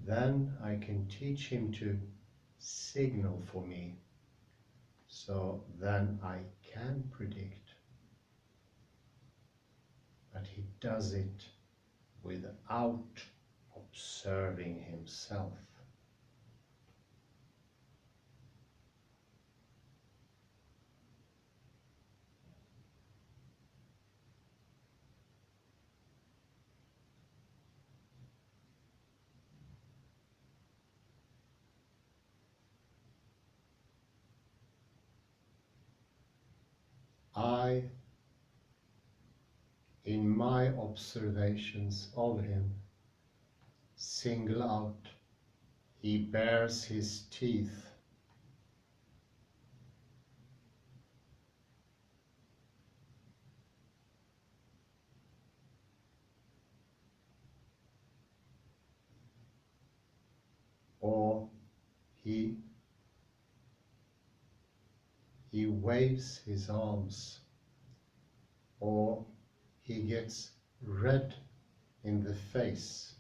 then I can teach him to signal for me, so then I can predict. But he does it without observing himself. I, in my observations of him, single out, he bares his teeth. Or he waves his arms, or he gets red in the face.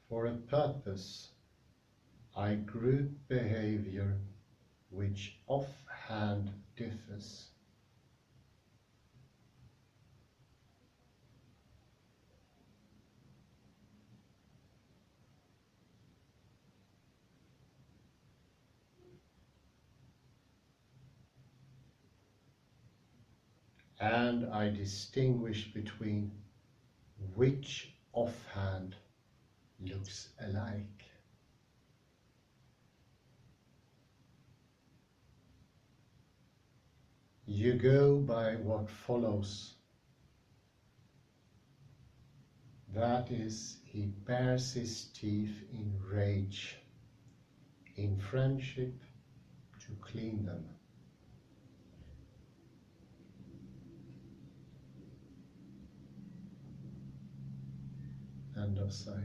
For a purpose, I group behavior which offhand differs. And I distinguish between which offhand looks alike. You go by what follows. That is, he bares his teeth in rage, in friendship to clean them. End of sight.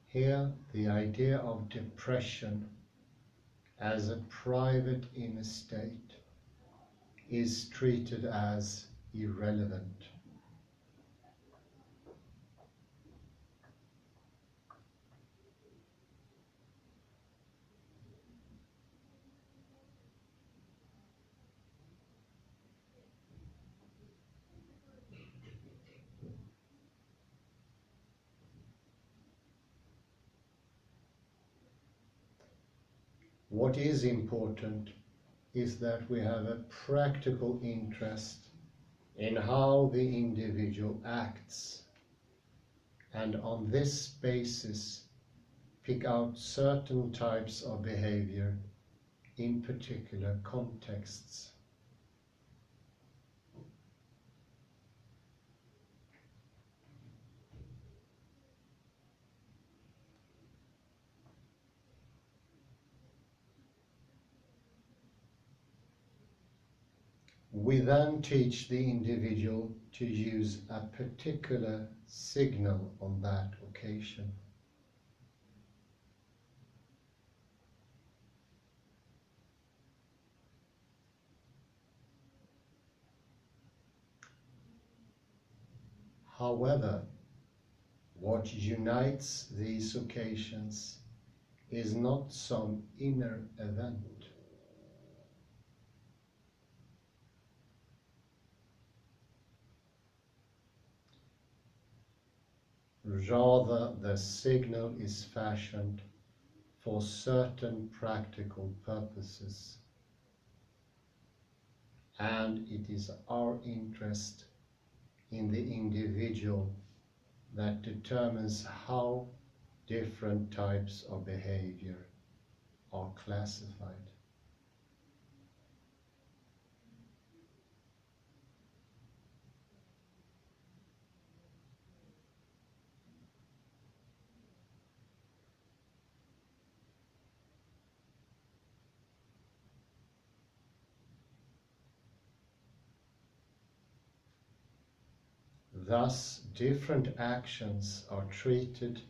Here, the idea of depression as a private inner state is treated as irrelevant. What is important is that we have a practical interest in how the individual acts, and on this basis pick out certain types of behavior in particular contexts. We then teach the individual to use a particular signal on that occasion. However, what unites these occasions is not some inner event. Rather, the signal is fashioned for certain practical purposes, and it is our interest in the individual that determines how different types of behavior are classified. Thus, different actions are treated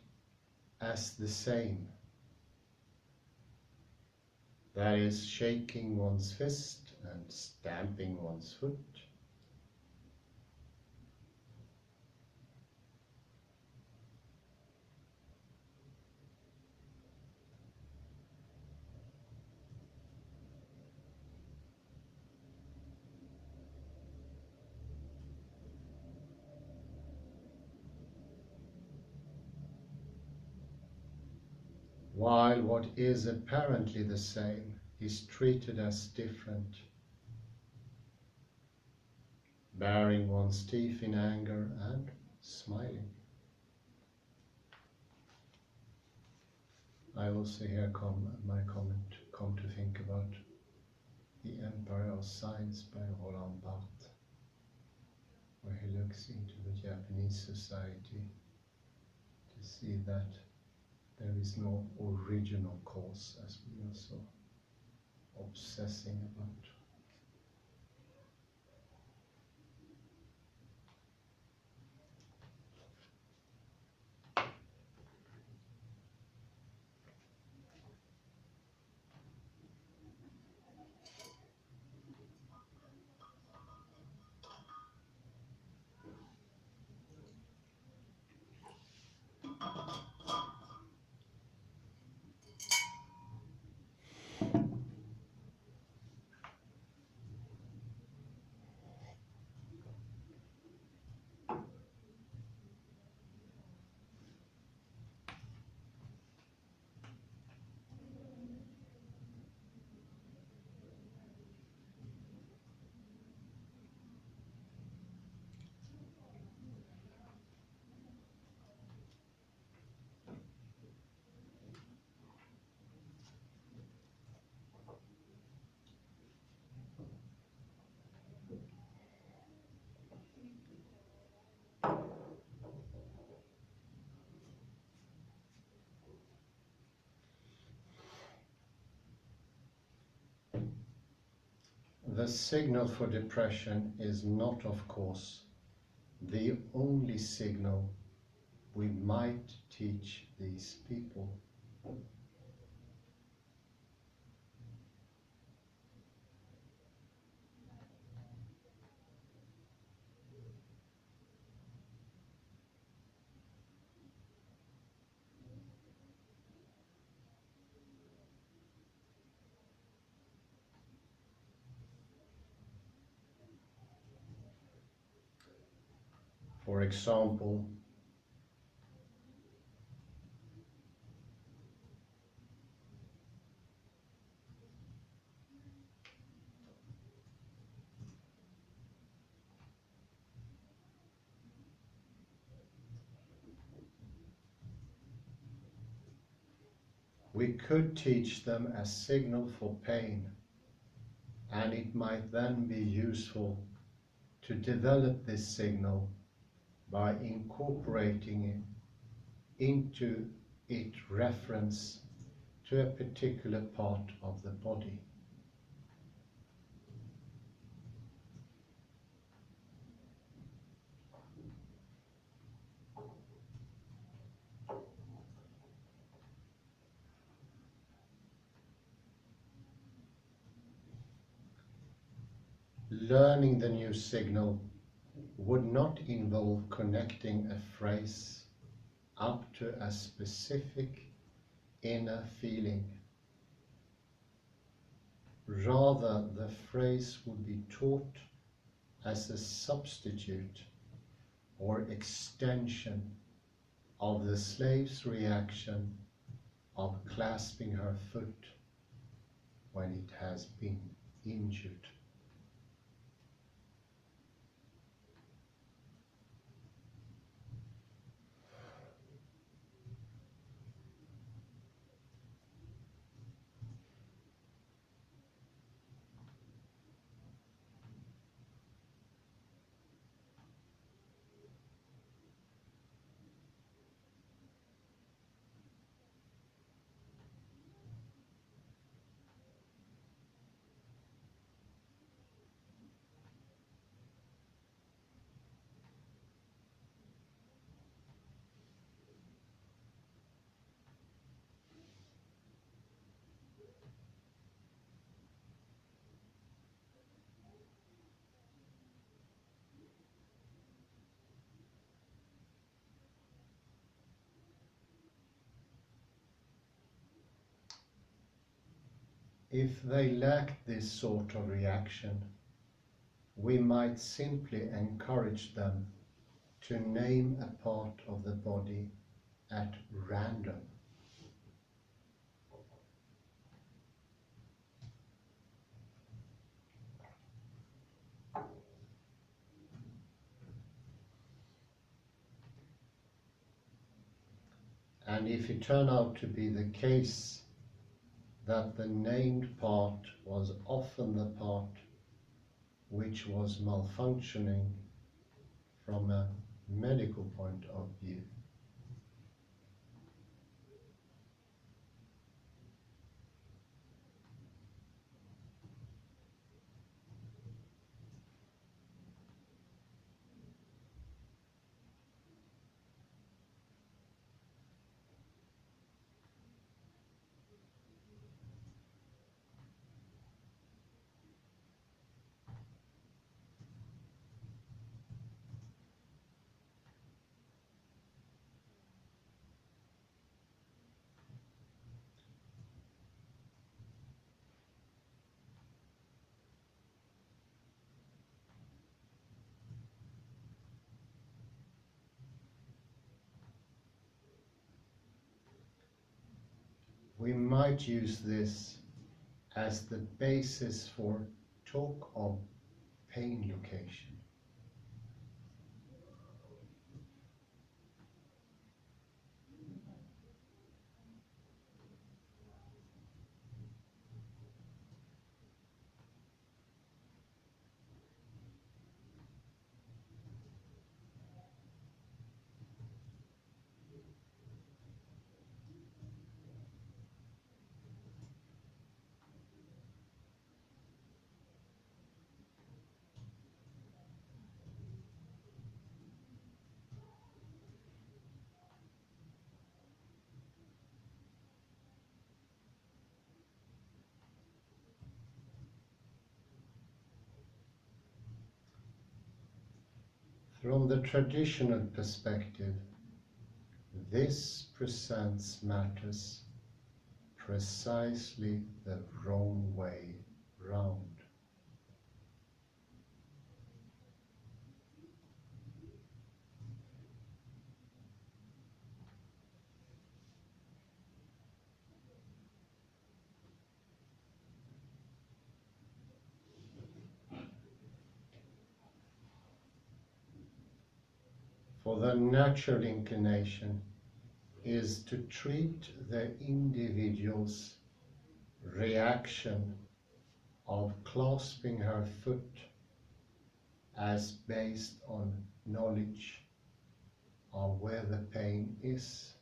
as the same. That is, shaking one's fist and stamping one's foot. While what is apparently the same is treated as different. Baring one's teeth in anger and smiling. I also here come to think about The Empire of Science by Roland Barthes, where he looks into the Japanese society to see that there is no original cause, as we are so obsessing about. The signal for depression is not, of course, the only signal we might teach these people. For example, we could teach them a signal for pain, and it might then be useful to develop this signal by incorporating it into its reference to a particular part of the body. Learning the new signal would not involve connecting a phrase up to a specific inner feeling. Rather, the phrase would be taught as a substitute or extension of the slave's reaction of clasping her foot when it has been injured. If they lacked this sort of reaction, we might simply encourage them to name a part of the body at random. And if it turned out to be the case that the named part was often the part which was malfunctioning from a medical point of view, we might use this as the basis for talk of pain location. From the traditional perspective, this presents matters precisely the wrong way round. For the natural inclination is to treat the individual's reaction of clasping her foot as based on knowledge of where the pain is.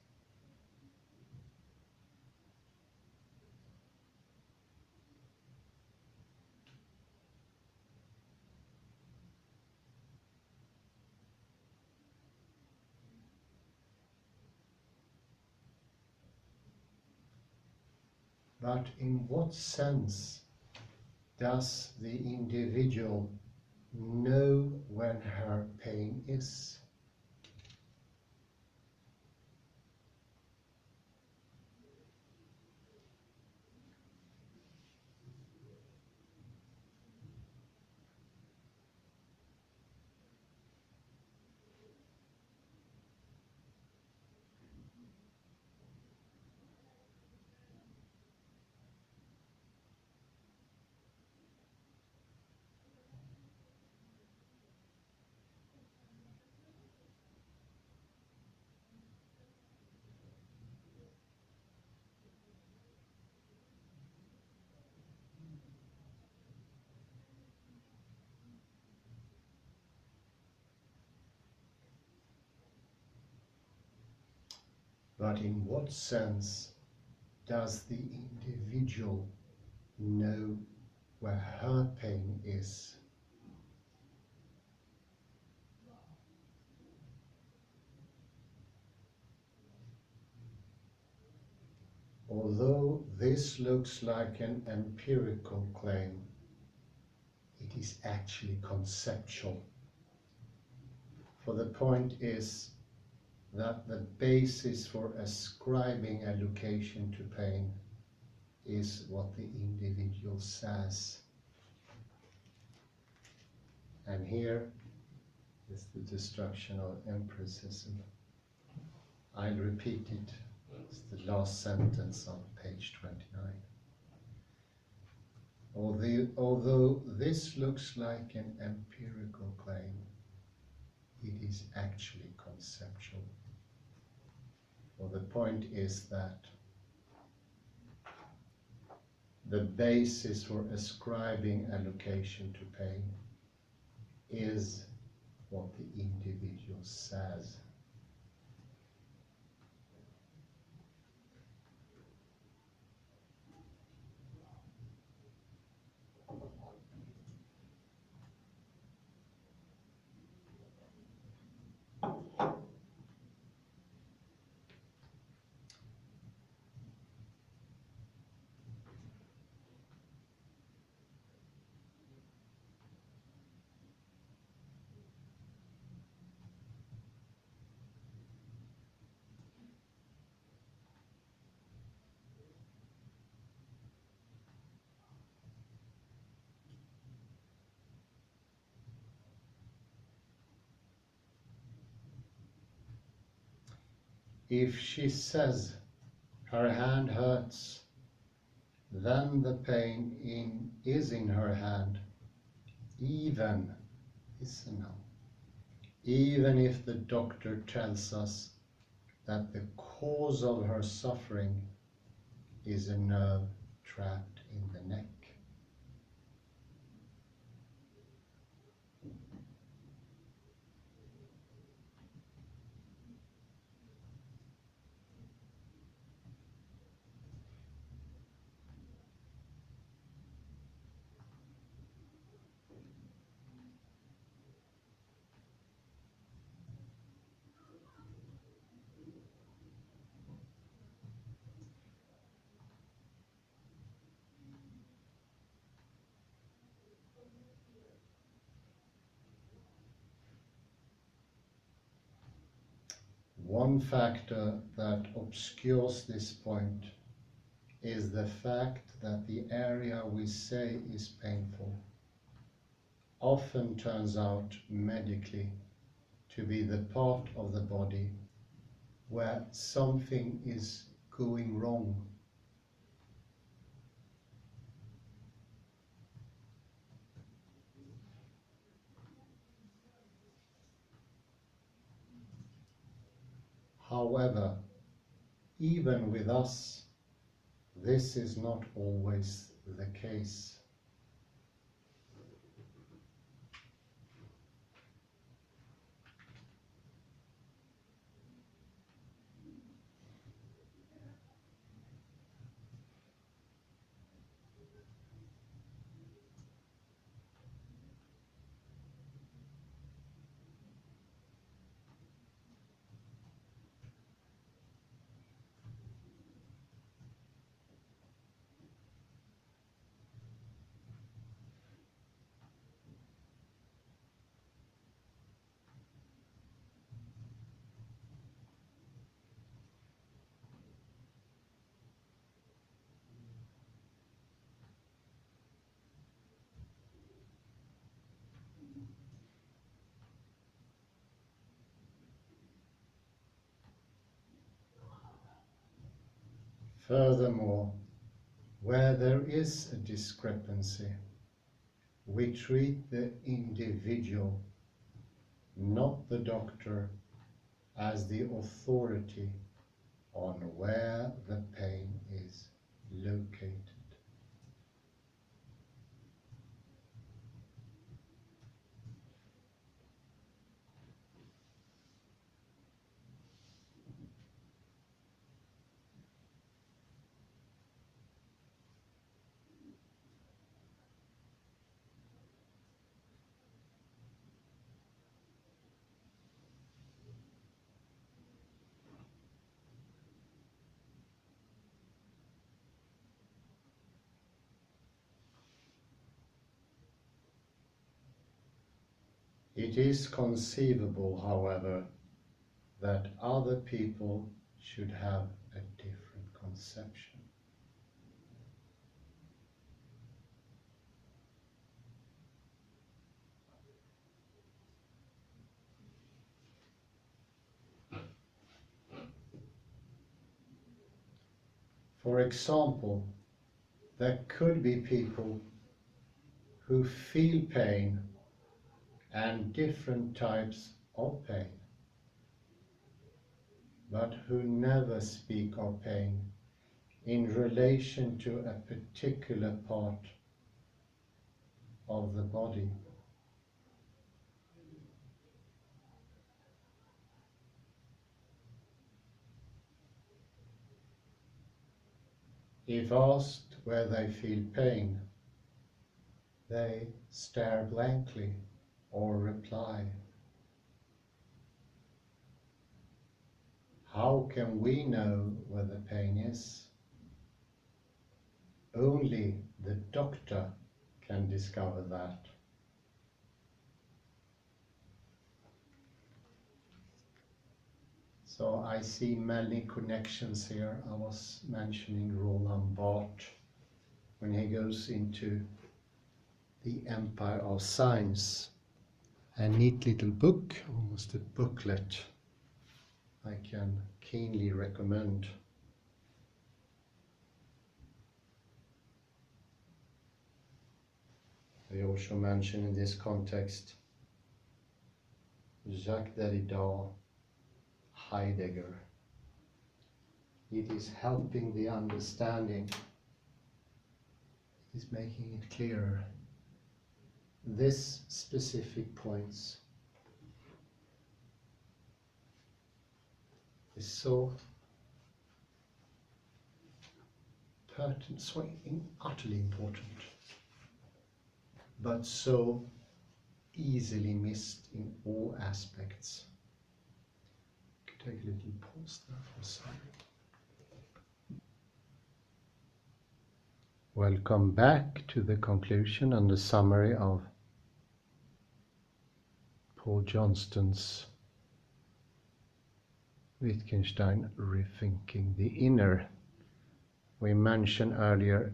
But in what sense does the individual know when her pain is? But in what sense does the individual know where her pain is? Although this looks like an empirical claim, it is actually conceptual. For the point is that the basis for ascribing a location to pain is what the individual says. And here is the destruction of empiricism. I'll repeat it. It's the last sentence on page 29. Although this looks like an empirical claim, it is actually conceptual. Well, the point is that the basis for ascribing allocation to pain is what the individual says. If she says her hand hurts, then the pain is in her hand, even if the doctor tells us that the cause of her suffering is a nerve trapped in the neck. One factor that obscures this point is the fact that the area we say is painful often turns out medically to be the part of the body where something is going wrong. However, even with us, this is not always the case. Furthermore, where there is a discrepancy, we treat the individual, not the doctor, as the authority on where the pain is located. It is conceivable, however, that other people should have a different conception. For example, there could be people who feel pain and different types of pain, but who never speak of pain in relation to a particular part of the body. If asked where they feel pain, they stare blankly or reply, "How can we know where the pain is? Only the doctor can discover that." So I see many connections here. I was mentioning Roland Barthes when he goes into The Empire of Science, a neat little book, almost a booklet, I can keenly recommend. I also mention in this context Jacques Derrida, Heidegger. It is helping the understanding. It is making it clearer. This specific points is so pertinent, so utterly important, but so easily missed in all aspects. Take a little pause there for a second. Welcome back to the conclusion and the summary of Paul Johnston's Wittgenstein Rethinking the Inner. We mentioned earlier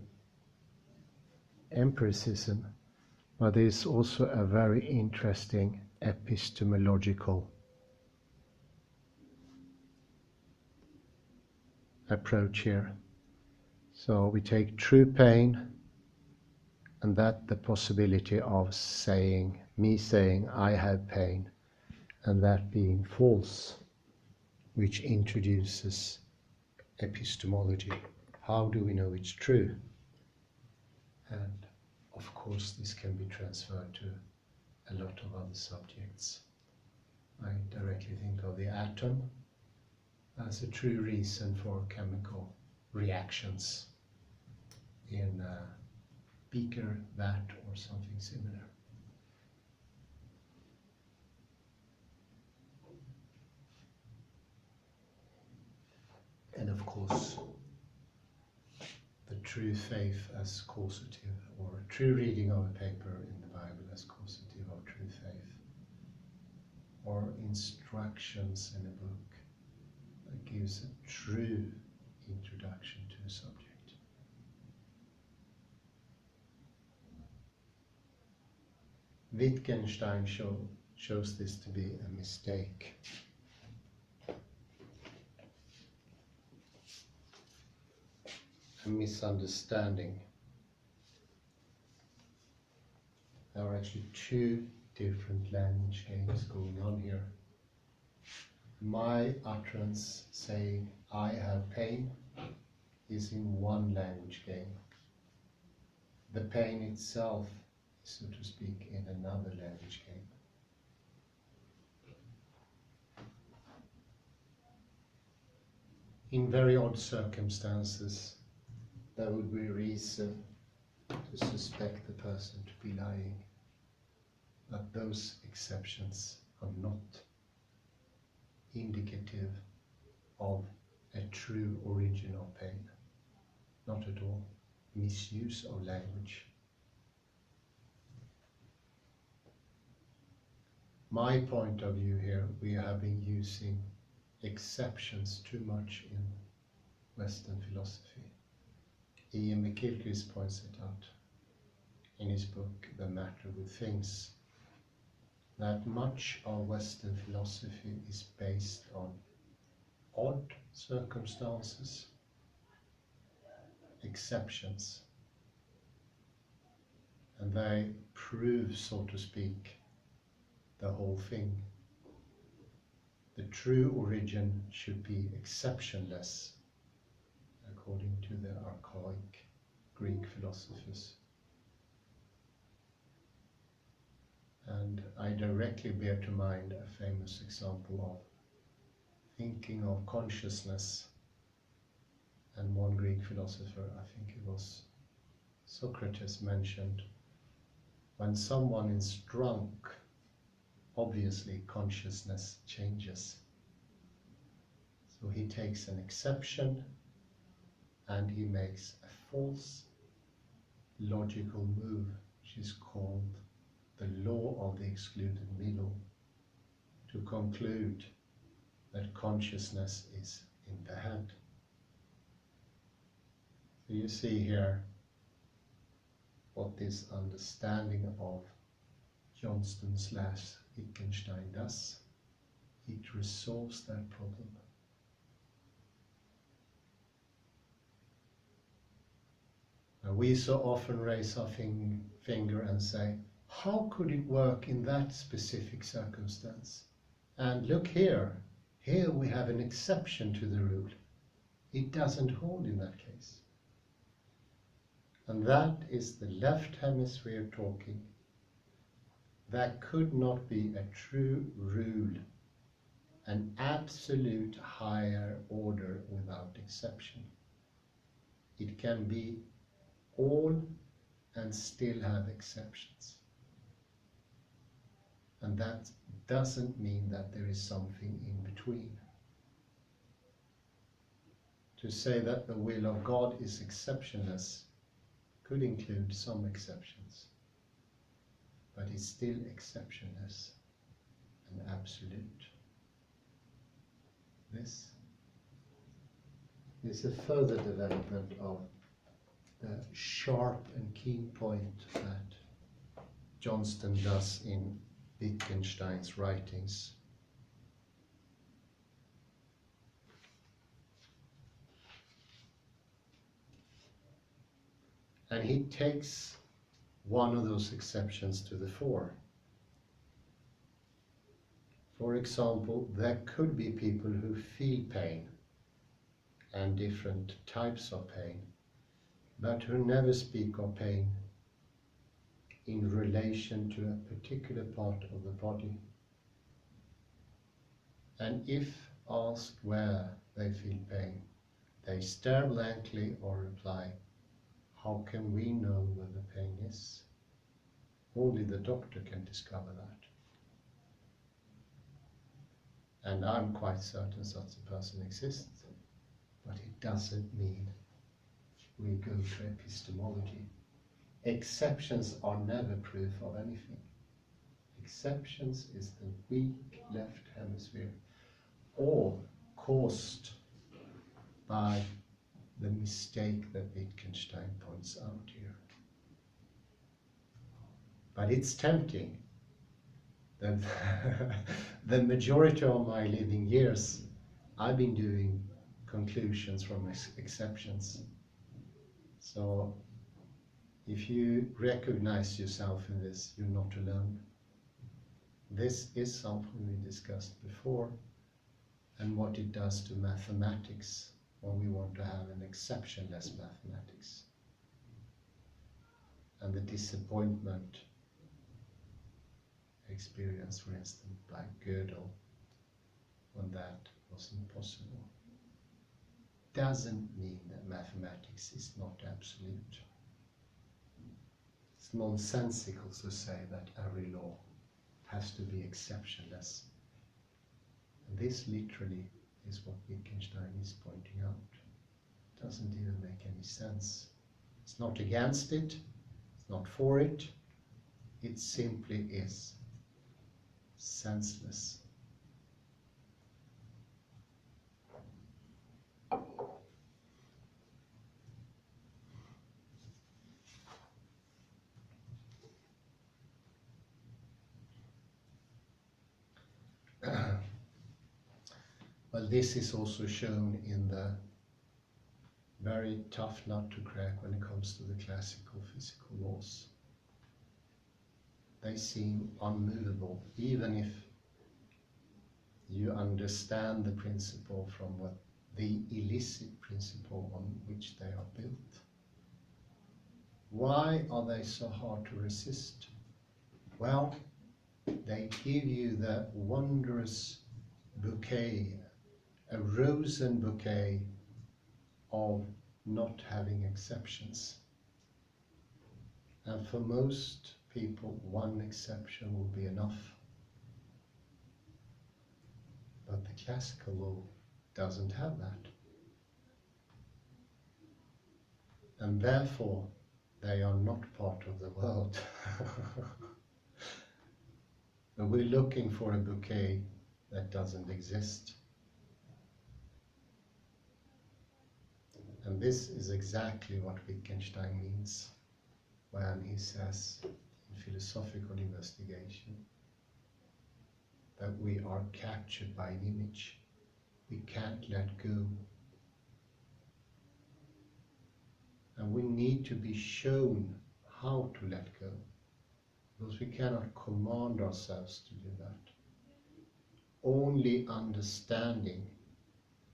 empiricism, but there is also a very interesting epistemological approach here. So we take true pain, and that the possibility of saying, me saying I have pain, and that being false, which introduces epistemology. How do we know it's true? And of course this can be transferred to a lot of other subjects. I directly think of the atom as a true reason for chemical reactions in a beaker, vat, or something similar. And of course, the true faith as causative, or a true reading of a paper in the Bible as causative of true faith, or instructions in a book that gives a true introduction to a subject. Wittgenstein shows this to be a mistake. A misunderstanding. There are actually two different language games going on here. My utterance saying I have pain is in one language game. The pain itself is, so to speak, in another language game. In very odd circumstances, there would be reason to suspect the person to be lying, but those exceptions are not indicative of a true origin of pain. Not at all. Misuse of language. My point of view here, we have been using exceptions too much in Western philosophy. Ian McGilchrist points it out in his book, The Matter with Things, that much of Western philosophy is based on odd circumstances exceptions, and they prove, so to speak, the whole thing. The true origin should be exceptionless, according to the archaic Greek philosophers. And I directly bear to mind a famous example of thinking of consciousness. And one Greek philosopher, I think it was Socrates, mentioned, when someone is drunk, obviously consciousness changes. So he takes an exception and he makes a false logical move, which is called the law of the excluded middle, to conclude that consciousness is in the head. So you see here what this understanding of Johnston / Wittgenstein does. It resolves that problem. Now we so often raise our finger and say, how could it work in that specific circumstance? And look here we have an exception to the rule. It doesn't hold in that case. And that is the left hemisphere talking. There could not be a true rule, an absolute higher order without exception. It can be all and still have exceptions. And that doesn't mean that there is something in between. To say that the will of God is exceptionless could include some exceptions, but it's still exceptionless and absolute. This is a further development of the sharp and keen point that Johnston does in Wittgenstein's writings. And he takes one of those exceptions to the fore. For example, there could be people who feel pain and different types of pain, but who never speak of pain in relation to a particular part of the body. And if asked where they feel pain, they stare blankly or reply, how can we know where the pain is? Only the doctor can discover that. And I'm quite certain such a person exists, but it doesn't mean we go to epistemology. Exceptions are never proof of anything. Exceptions is the weak left hemisphere, or caused by the mistake that Wittgenstein points out here. But it's tempting. The majority of my living years, I've been doing conclusions from exceptions. So if you recognize yourself in this, you're not alone. This is something we discussed before, and what it does to mathematics when we want to have an exceptionless mathematics. And the disappointment experienced, for instance, by Gödel when that wasn't possible, doesn't mean that mathematics is not absolute. It's nonsensical to say that every law has to be exceptionless. And this literally is what Wittgenstein is pointing out. It doesn't even make any sense. It's not against it, it's not for it, it simply is senseless. Well, this is also shown in the very tough nut to crack when it comes to the classical physical laws. They seem unmovable, even if you understand the principle from what the illicit principle on which they are built. Why are they so hard to resist? Well, they give you the wondrous bouquet, a rosen bouquet of not having exceptions. And for most people, one exception will be enough. But the classical law doesn't have that. And therefore, they are not part of the world. And we're looking for a bouquet that doesn't exist. And this is exactly what Wittgenstein means when he says in philosophical investigation that we are captured by an image. We can't let go. And we need to be shown how to let go, because we cannot command ourselves to do that. Only understanding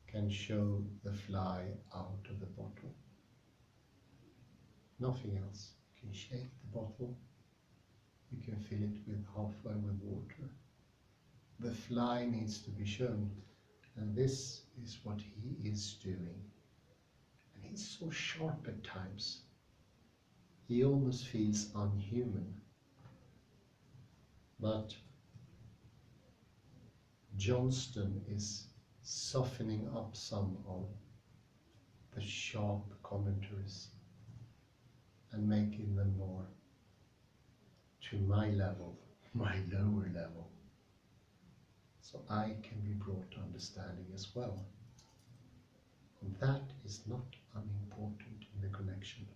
can show the fly out of the bottle. Nothing else. You can shake the bottle, you can fill it with halfway with water. The fly needs to be shown, and this is what he is doing. And he's so sharp at times. He almost feels unhuman. But Johnston is softening up some of the sharp commentaries and making them more to my level, my lower level, so I can be brought to understanding as well. And that is not unimportant in the connection.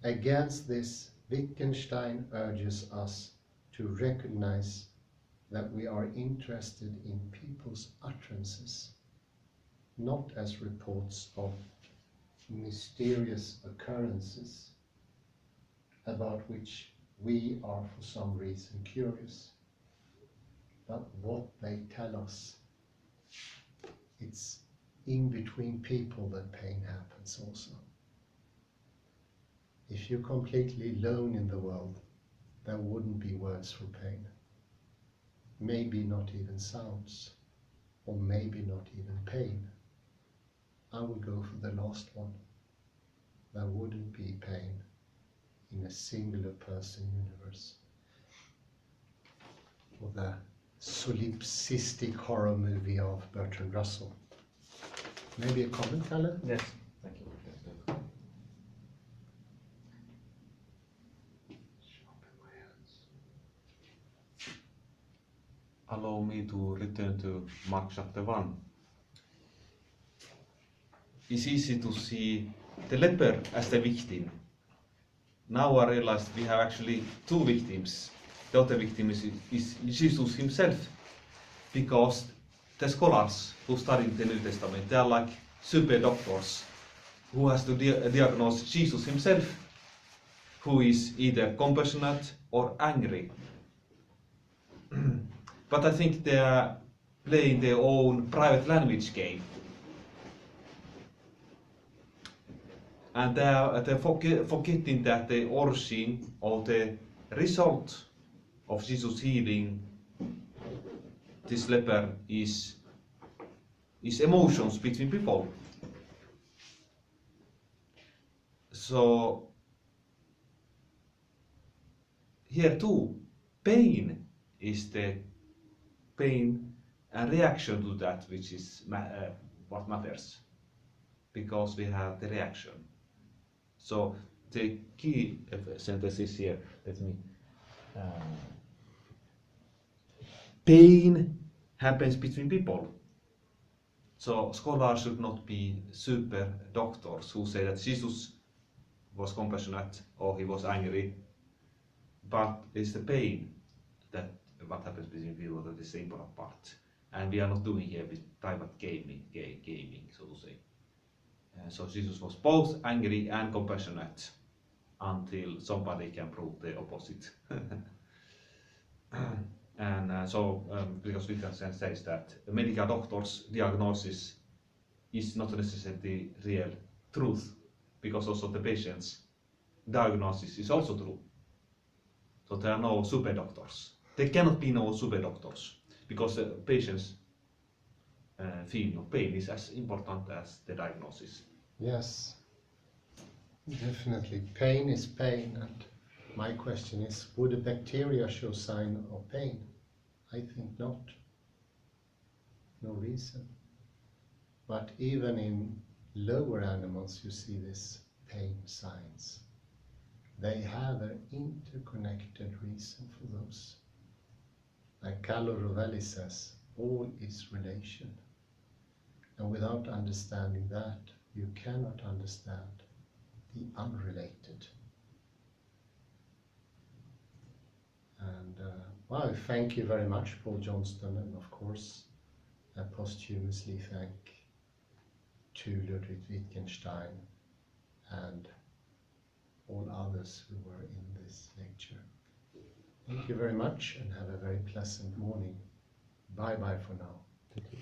Against this, Wittgenstein urges us to recognize that we are interested in people's utterances, not as reports of mysterious occurrences about which we are for some reason curious, but what they tell us. It's in between people that pain happens also. If you're completely alone in the world, there wouldn't be words for pain. Maybe not even sounds, or maybe not even pain. I would go for the last one. There wouldn't be pain in a singular person universe. Or the solipsistic horror movie of Bertrand Russell. Maybe a comment, Kalle? Yes, thank you. Allow me to return to Mark chapter 1. It's easy to see the leper as the victim. Now I realized we have actually two victims. The other victim is Jesus himself, because the scholars who study the New Testament, they are like super doctors who has to diagnose Jesus himself, who is either compassionate or angry. But I think they are playing their own private language game. And they're forgetting that the origin or the result of Jesus healing this leper is emotions between people. So here too, pain is the pain and reaction to that which is what matters, because we have the reaction. So the key sentence is here. Let me. Pain happens between people. So scholars should not be super doctors who say that Jesus was compassionate or he was angry, but it's the pain that what happens between people that is the important part. and we are not doing here with private gaming, so to say. So Jesus was both angry and compassionate until somebody can prove the opposite. And because Wittgenstein says that a medical doctor's diagnosis is not necessarily real truth, because also the patient's diagnosis is also true. So there are no super doctors. There cannot be no super doctors, because the patient's feeling of pain is as important as the diagnosis. Yes, definitely. Pain is pain, and my question is, would a bacteria show sign of pain? I think not. No reason. But even in lower animals you see this pain signs. They have an interconnected reason for those. Like Carlo Rovelli says, all is relation. And without understanding that, you cannot understand the unrelated. And well, thank you very much, Paul Johnston, and of course, I posthumously thank to Ludwig Wittgenstein and all others who were in this lecture. Thank you very much and have a very pleasant morning. Bye bye for now. Thank you.